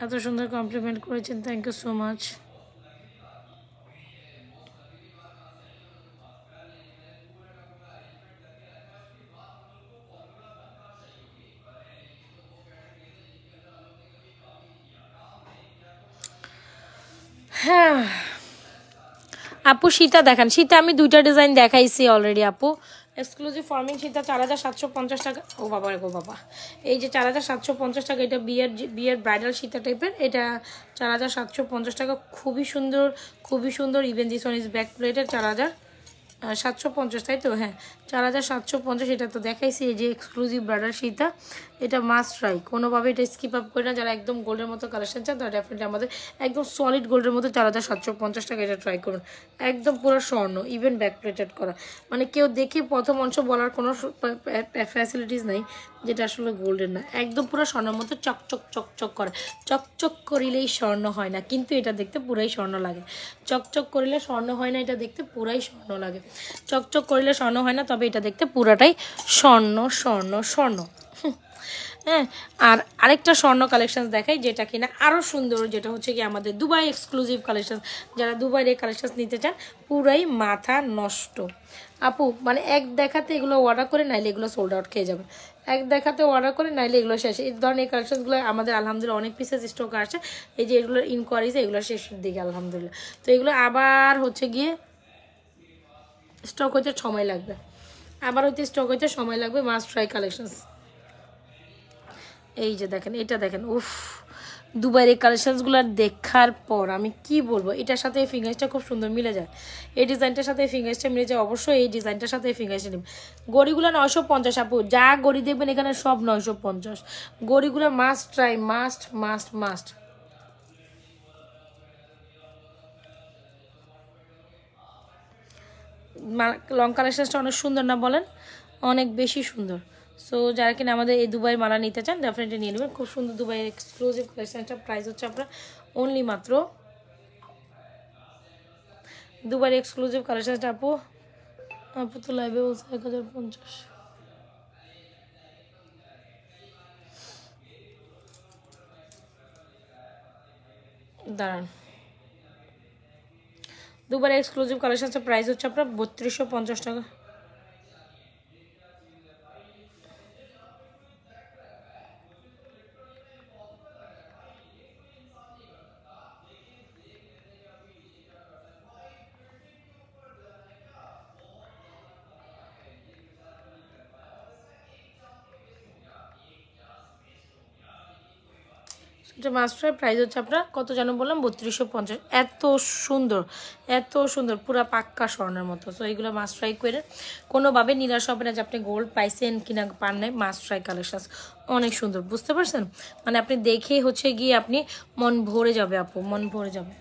এত সুন্দর কমপ্লিমেন্ট করেছেন, থ্যাংক ইউ সো মাচ। হ্যাঁ আপু সীতা দেখান। সীতা আমি 2টা ডিজাইন দেখাইছি অলরেডি আপু। এক্সক্লুসিভ ফর্মিং সীতা 4750 টাকা। ও বাবা গো বাবা, এই যে 4750 টাকা, এটা বিয়ের ব্রাইডাল সীতা টাইপের, এটা 4750 টাকা। খুবই সুন্দর খুবই সুন্দর। Even this one is back প্লেটের 4750, তাই তো? হ্যাঁ 4750, এটা তো দেখাইছি। এই যে এক্সক্লুসিভ ব্রাইডাল সীতা, এটা মাস্ট ট্রাই, কোনোভাবে এটা স্কিপ আপ করে না। যারা একদম গোল্ডের মতো কালেকশন চান তারা ডেফিনেটলি আমাদের একদম সলিড গোল্ডের মতো 4750 টাকা এটা ট্রাই করুন। একদম পুরো স্বর্ণ, ইভেন ব্যাক প্লেটেড করা, মানে কেউ দেখে প্রথম অংশ বলার কোনো ফ্যাসিলিটিস নাই যেটা আসলে গোল্ডের না। একদম পুরো স্বর্ণের মতো চকচক চকচক করে। চকচক করিলেই স্বর্ণ হয় না, কিন্তু এটা দেখতে পুরাই স্বর্ণ লাগে। চকচক করিলে স্বর্ণ হয় না, এটা দেখতে পুরাই স্বর্ণ লাগে। চকচক করিলে স্বর্ণ হয় না, তবে এটা দেখতে পুরাটাই স্বর্ণ স্বর্ণ স্বর্ণ। হ্যাঁ, আর আরেকটা স্বর্ণ কালেকশন দেখাই যেটা কিনা আরও সুন্দর, যেটা হচ্ছে কি আমাদের দুবাই এক্সক্লুসিভ কালেকশন। যারা দুবাইয়ের এই কালেকশন নিতে চান, পুরাই মাথা নষ্ট আপু, মানে এক দেখাতে এগুলো অর্ডার করে, নাইলে এগুলো সোল্ড আউট খেয়ে যাবে। এক দেখাতে অর্ডার করে, নাইলে এগুলো শেষ। এই ধরনের কালেকশনগুলো আমাদের আলহামদুলিল্লাহ অনেক পিসেস স্টক আসছে। এই যে এগুলোর ইনকোয়ারিজ, এগুলো শেষের দিকে আলহামদুলিল্লাহ। তো এগুলো আবার হচ্ছে গিয়ে স্টক হইতে সময় লাগবে, আবার হইতে স্টক হইতে সময় লাগবে। Must try collections. এই যে দেখেন, এটা দেখেন, উফ, দুবাইয়ের এই কালেকশনসগুলো দেখার পর আমি কি বলবো। এটার সাথে এই ফিঙ্গার্সটা খুব সুন্দর মিলে যায়, এই ডিজাইনটার সাথে এই ফিঙ্গার্সটা মিলে যায়। অবশ্যই এই ডিজাইনটার সাথে এই ফিঙ্গার্সটা নিন। গড়িগুলো 950 আপু, যা গড়ি দেখবেন এখানে সব 950। গড়িগুলো must try, must must must. Long কালেকশনসটা অনেক সুন্দর না বলেন? অনেক বেশি সুন্দর। সো যারা কিনা আমাদের এই দুবাইয়ের মালা নিতে চান ডেফিনেটলি নিয়ে নেবেন। খুব সুন্দর দুবাইয়ের এক্সক্লুসিভ কালেকশনটা। প্রাইস হচ্ছে আপনার অনলি মাত্র, দুবাইয়ের এক্সক্লুসিভ কালেকশনটা আপু তো লাইভে বলছে 1050। দাঁড়ান, দুবাইয়ের এক্সক্লুসিভ কালেকশনটা প্রাইস হচ্ছে আপনার 3250 টাকা। এটা মাস্টার প্রাইস হচ্ছে আপনার কত যেন বললাম, 3250। এত সুন্দর এত সুন্দর, পুরা পাক্কা স্বর্ণের মতো। সো এইগুলো মাস্ট ট্রাই করে, কোনোভাবে নিরাশ হবে না যে আপনি গোল্ড পাইছেন কিনা পান নাই। মাস্ট ট্রাই কালেকশন, অনেক সুন্দর, বুঝতে পারছেন? মানে আপনি দেখে হচ্ছে গিয়ে আপনি মন ভরে যাবে আপু, মন ভরে যাবে।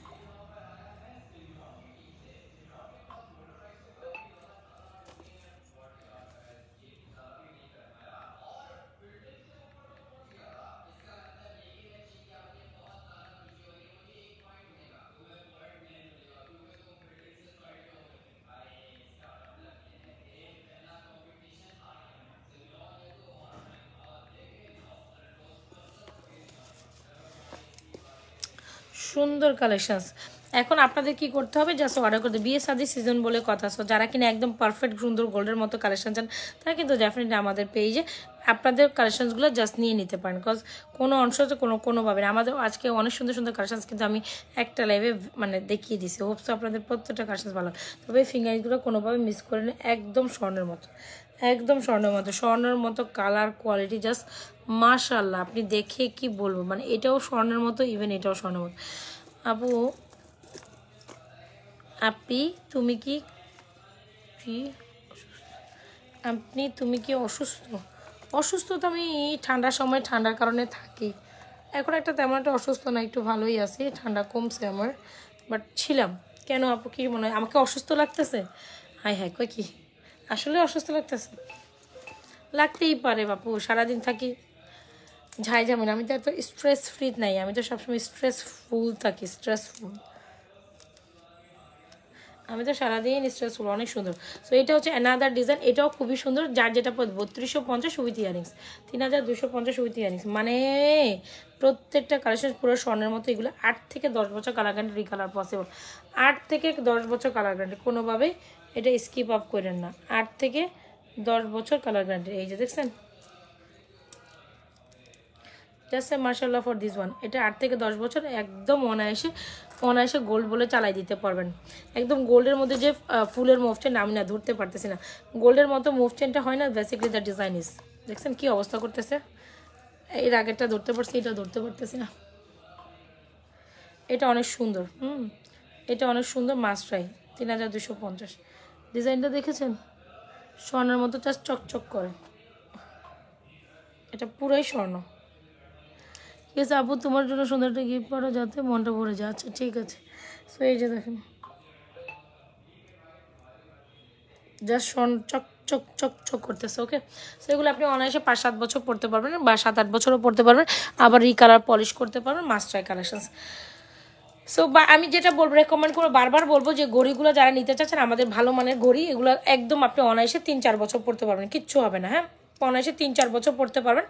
সুন্দর কালেকশনস। এখন আপনাদের কি করতে হবে, জাস্ট অর্ডার করতে। বিয়ে শাদী সিজন বলে কথা। সো যারা কিনা একদম পারফেক্ট সুন্দর গোল্ডের মতো কালেকশন চান, তারা কিন্তু ডেফিনেটলি আমাদের পেজে আপনাদের কালেকশনসগুলো জাস্ট নিয়ে নিতে পারেন। বিকজ কোনো অংশ হচ্ছে কোনোভাবে না। আমাদের আজকে অনেক সুন্দর সুন্দর কালেকশনস কিন্তু আমি একটা লাইভে মানে দেখিয়ে দিছি। হোপস আপনাদের প্রত্যেকটা কালেকশনস ভালো। তবে ফিঙ্গারগুলো কোনোভাবে মিস করে না, একদম স্বর্ণের মতো, একদম স্বর্ণের মতো, স্বর্ণের মতো কালার কোয়ালিটি, জাস্ট মাশাআল্লাহ। আপনি দেখে কি বলবো, মানে এটাও স্বর্ণের মতো, ইভেন এটাও স্বর্ণের মতো। আপু তুমি কি তুমি কি অসুস্থ? অসুস্থ তো আমি ঠান্ডার সময় ঠান্ডার কারণে থাকি। এখন একটা তেমন একটা অসুস্থ না, একটু ভালোই আছি, ঠান্ডা কমছে আমার, বাট ছিলাম। কেন আপু কি মনে হয় আমাকে অসুস্থ লাগতেছে? হাই হাই, কই কি আসলে অসুস্থ লাগতেছে? লাগতেই পারে বাপু, সারাদিন থাকি ঝামেলা। আমি তো এত স্ট্রেস ফ্রি নাই, আমি তো সবসময় স্ট্রেসফুল থাকি, স্ট্রেসফুল। আমি তো সারাদিন স্ট্রেসফুল, অনেক সুন্দর। সো এটা হচ্ছে অ্যানাদার ডিজাইন, এটাও খুবই সুন্দর, যার যেটা 3250 উইথ ইয়ারিংস, 3250 উইথ ইয়ারিংস, মানে প্রত্যেকটা কালেকশন পুরো স্বর্ণের মতো। এগুলো 8 থেকে 10 বছর কালার গ্যারান্টি, রিকালার পসিবল। 8 থেকে 10 বছর কালার গ্যারান্টি, কোনোভাবেই এটা স্কিপ আপ করেন না। 8 থেকে 10 বছর কালার গ্যারান্টি। এই যে দেখছেন, জাস্ট মার্শাল্লাহ ফর দিস ওয়ান। এটা 8 থেকে 10 বছর একদম অনায়াসে গোল্ড বলে চালাই দিতে পারবেন। একদম গোল্ডের মধ্যে যে ফুলের মুভ চেন, আমি না ধরতে পারতেছি না, গোল্ডের মতো মুভ চেনটা হয় না, বেসিক্যালি দ্য ডিজাইন ইজ। দেখছেন কি অবস্থা করতেছে, এর আগেরটা ধরতে পারছি, এটা ধরতে পারতেছি না। এটা অনেক সুন্দর, এটা অনেক সুন্দর, মাস্ট ট্রাই। 3250। ডিজাইনটা দেখেছেন, স্বর্ণের মতো জাস্ট চকচক করে, এটা পুরাই স্বর্ণ। ঠিক আছে আপু, তোমার জন্য সুন্দর একটা গিফট পারো যাতে মনটা ভরে যায়। আচ্ছা ঠিক আছে। সো এই যে দেখেন, জাস্ট স্বর্ণ চক করতেছে। ওকে, সো এগুলো আপনি অনায়াসে 5-7 বছর পড়তে পারবেন, বা 7-8 বছরও পড়তে পারবেন, আবার রিকালার পলিশ করতে পারবেন। Must try collections. সো আমি যেটা বলবো, রেকমেন্ড করবো, বারবার বলবো যে ঘড়িগুলো যারা নিতে চাচ্ছেন, আমাদের ভালো মানের ঘড়ি, এগুলো একদম আপনি অনায়াসে 3-4 বছর পড়তে পারবেন, কিচ্ছু হবে না। হ্যাঁ, অনায়াসে 3-4 বছর পড়তে পারবেন।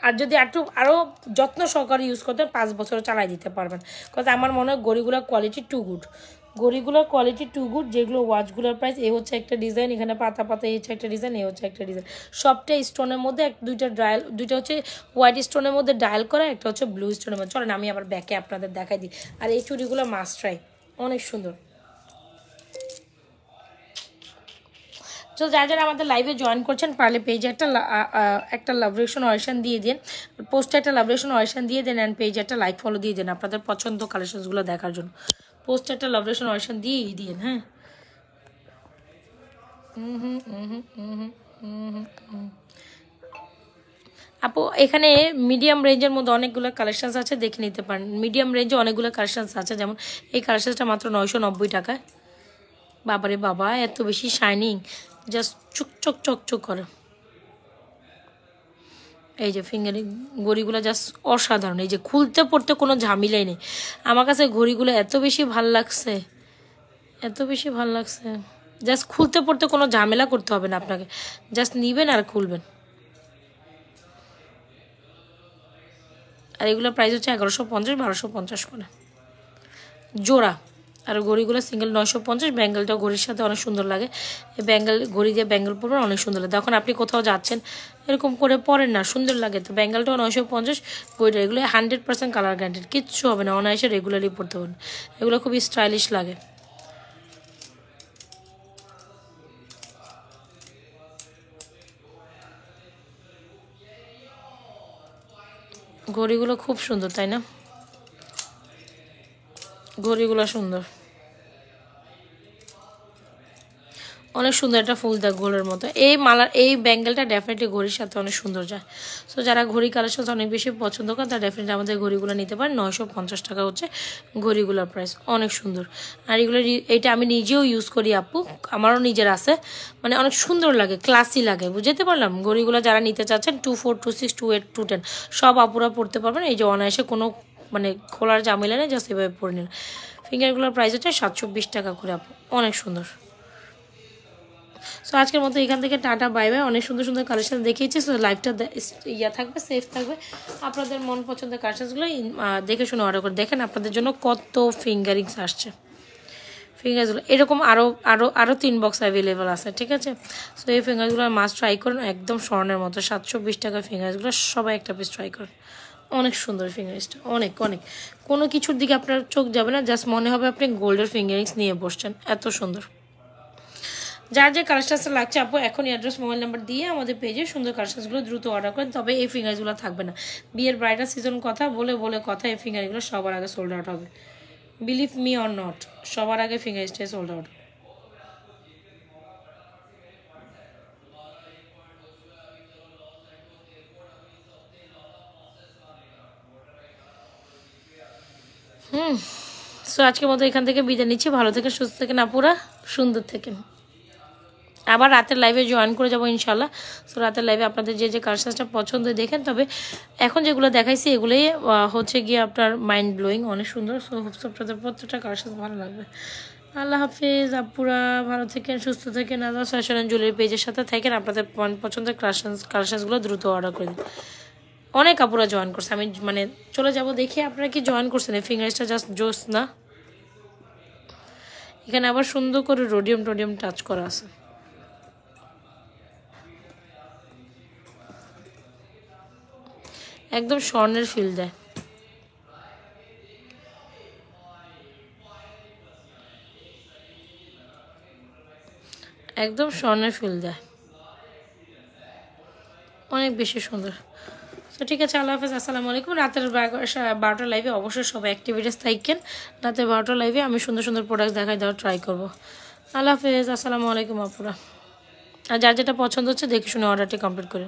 আর যদি আরও যত্ন সহকারে ইউজ করতেন, 5 বছরও চালাই দিতে পারবেন। কজ আমার মনে হয় ঘড়িগুলোর কোয়ালিটি টু গুড, ঘড়িগুলোর কোয়ালিটি টু গুড। যেগুলো ওয়াচগুলোর প্রাইস, এ হচ্ছে একটা ডিজাইন, এখানে পাতা এই হচ্ছে একটা ডিজাইন, এ হচ্ছে একটা ডিজাইন, সবটাই স্টোনের মধ্যে, দুইটা হচ্ছে হোয়াইট স্টোনের মধ্যে ডায়াল করা, একটা হচ্ছে ব্লু স্টোনের মধ্যে। চলেন আমি আবার ব্যাকে আপনাদের দেখাই দিই। আর এই চুড়িগুলো মাস্ট ট্রাই, অনেক সুন্দর। তো যারা আমাদের লাইভে জয়েন করছেন, পারলে পেজে একটা লাভ রিয়েকশন অয়েশন দিয়ে দিন, পোস্টে একটা লাভ রিয়েকশন অয়েশন দিয়ে দেন, অ্যান্ড পেজে একটা লাইক ফলো দিয়ে দেন আপনাদের পছন্দ কালেকশনসগুলো দেখার জন্য। পোস্টে একটা লাভ রিয়েকশন অয়েশন দিয়েই দিন। হ্যাঁ, আপু এখানে মিডিয়াম রেঞ্জের মধ্যে অনেকগুলো কালেকশনস আছে, দেখে নিতে পারেন। মিডিয়াম রেঞ্জে অনেকগুলো কালেকশনস আছে, যেমন এই কালেকশনসটা মাত্র 990 টাকায়। বাবারে বাবা, এত বেশি শাইনিং, জাস্ট চকচক করে। এই যে ফিঙ্গারিং ঘড়িগুলো জাস্ট অসাধারণ, এই যে খুলতে পড়তে কোনো ঝামেলাই নেই। আমার কাছে ঘড়িগুলো এত বেশি ভাল লাগছে, জাস্ট খুলতে পড়তে কোনো ঝামেলা করতে হবে না আপনাকে, জাস্ট নিবেন আর খুলবেন। আর এগুলোর প্রাইস হচ্ছে 1150, 1250 করে জোড়া। আর ঘড়িগুলো সিঙ্গেল 950। ব্যাঙ্গেলটাও ঘড়ির সাথে অনেক সুন্দর লাগে, এই ঘড়ি দিয়ে ব্যাঙ্গেল পরবেন, অনেক সুন্দর লাগে। এখন আপনি কোথাও যাচ্ছেন, এরকম করে পরেন না, সুন্দর লাগে। তো ব্যাঙ্গেলটাও 950, ঘড়িটা এগুলো 100% কালার গ্যারান্টেড, কিচ্ছু হবে না, অনায়াসে রেগুলারলি পরতে পারেন। এগুলো খুবই স্টাইলিশ লাগে। ঘড়িগুলো খুব সুন্দর, তাই না? ঘড়িগুলো সুন্দর, অনেক সুন্দর, একটা ফুল দেখ গোলের মতো। এই ব্যাঙ্গেলটা ডেফিনেটলি ঘড়ির সাথে অনেক সুন্দর যায়। সো যারা ঘড়ি কালেকশন অনেক বেশি পছন্দ করেন, তারা ডেফিনেটলি আমাদের ঘড়িগুলো নিতে পারেন। 950 টাকা হচ্ছে ঘড়িগুলোর প্রাইস, অনেক সুন্দর। আর এইটা আমি নিজেও ইউজ করি আপু, আমারও নিজের আছে, মানে অনেক সুন্দর লাগে, ক্লাসি লাগে, বুঝতে পারলাম। ঘড়িগুলো যারা নিতে চাচ্ছেন 24, 26, 28, 210 সব আপুরা পড়তে পারবেন। এই যে অনায়াসে কোনো মানে খোলার ঝামেলা নেই, জাস্ট এভাবে পরে নিন। ফিঙ্গারগুলোর প্রাইস হচ্ছে 720 টাকা করে আপু, অনেক সুন্দর। সো আজকের মতো এখান থেকে টাটা, বাই বাই। অনেক সুন্দর সুন্দর কালেকশন দেখিয়েছি। সো লাইভটা থাকবে, সেফ থাকবে। আপনাদের মন পছন্দের কালেকশনসগুলো দেখে শুনে অর্ডার করে দেখেন। আপনাদের জন্য কত ফিঙ্গারিংস আসছে, ফিঙ্গারসগুলো এরকম আরও 3 বক্স অ্যাভেলেবেল আছে, ঠিক আছে? সো এই ফিঙ্গারসগুলো মাস্ট ট্রাই করুন, একদম স্বর্ণের মতো। 720 টাকা ফিঙ্গারসগুলো, সবাই একটা পিস ট্রাই করুন। অনেক সুন্দর ফিঙ্গারিংসটা, অনেক কোনো কিছুর দিকে আপনার চোখ যাবে না, জাস্ট মনে হবে আপনি গোল্ডের ফিঙ্গারিংস নিয়ে বসছেন, এত সুন্দর। যার যে কালেকশনসটা লাগছে আপু, এখন অ্যাড্রেস, মোবাইল নাম্বার দিয়ে আমাদের পেজে সুন্দর কালেকশনসগুলো দ্রুত অর্ডার করেন। তবে এই ফিঙ্গারসগুলো থাকবে না, বিয়ের ব্রাইডাল সিজন কথা বলে কথা, এই ফিঙ্গারগুলো সবার আগে সোল্ড আউট হবে। বিলিভ মি অর নট, সবার আগে ফিঙ্গারিংসটাই সোল্ড আউট। সো আজকের মতো এখান থেকে বিদায় নিচ্ছি। ভালো থেকেন, সুস্থ থেকেন আপুরা, সুন্দর থেকেন। আবার রাতের লাইভে জয়েন করে যাবো ইনশাল্লাহ। সো রাতের লাইভে আপনাদের যে কালেকশনসটা পছন্দ দেখেন। তবে এখন যেগুলো দেখাইছি এগুলোই হচ্ছে গিয়ে আপনার মাইন্ড ব্লোয়িং, অনেক সুন্দর। সো আপনাদের প্রত্যেকটা কালেকশন ভালো লাগবে। আল্লাহ হাফিজ আপুরা, ভালো থাকেন, সুস্থ থাকেন। আল্লাহ ফ্যাশন অ্যান্ড জুয়েলারি পেজের সাথে থাকেন, আপনাদের পছন্দের কালেকশনসগুলো দ্রুত অর্ডার করে দিন। অনেক আপুরা জয়েন করছে, আমি মানে চলে যাব দেখি আপনারা কি জয়েন করছেন। এই ফিঙ্গারিংসটা জাস্ট জোস না? এখানে আবার সুন্দর করে রোডিয়াম টাচ করা আছে। একদম স্বর্ণের ফিল দেয়। একদম স্বর্ণের ফিল দেয়, অনেক বেশি সুন্দর। তো ঠিক আছে, আল্লাহ হাফেজ, আসসালামু আলাইকুম। রাতের 12টা লাইভে অবশ্যই সব অ্যাক্টিভিটিস থাকেন। রাতের 12টা লাইভে আমি সুন্দর সুন্দর প্রোডাক্ট দেখাই দেওয়ার ট্রাই করবো। আল্লাহ হাফেজ, আসসালামু আলাইকুম আপুরা। আর যার যেটা পছন্দ হচ্ছে দেখে শুনে অর্ডারটি কমপ্লিট করে।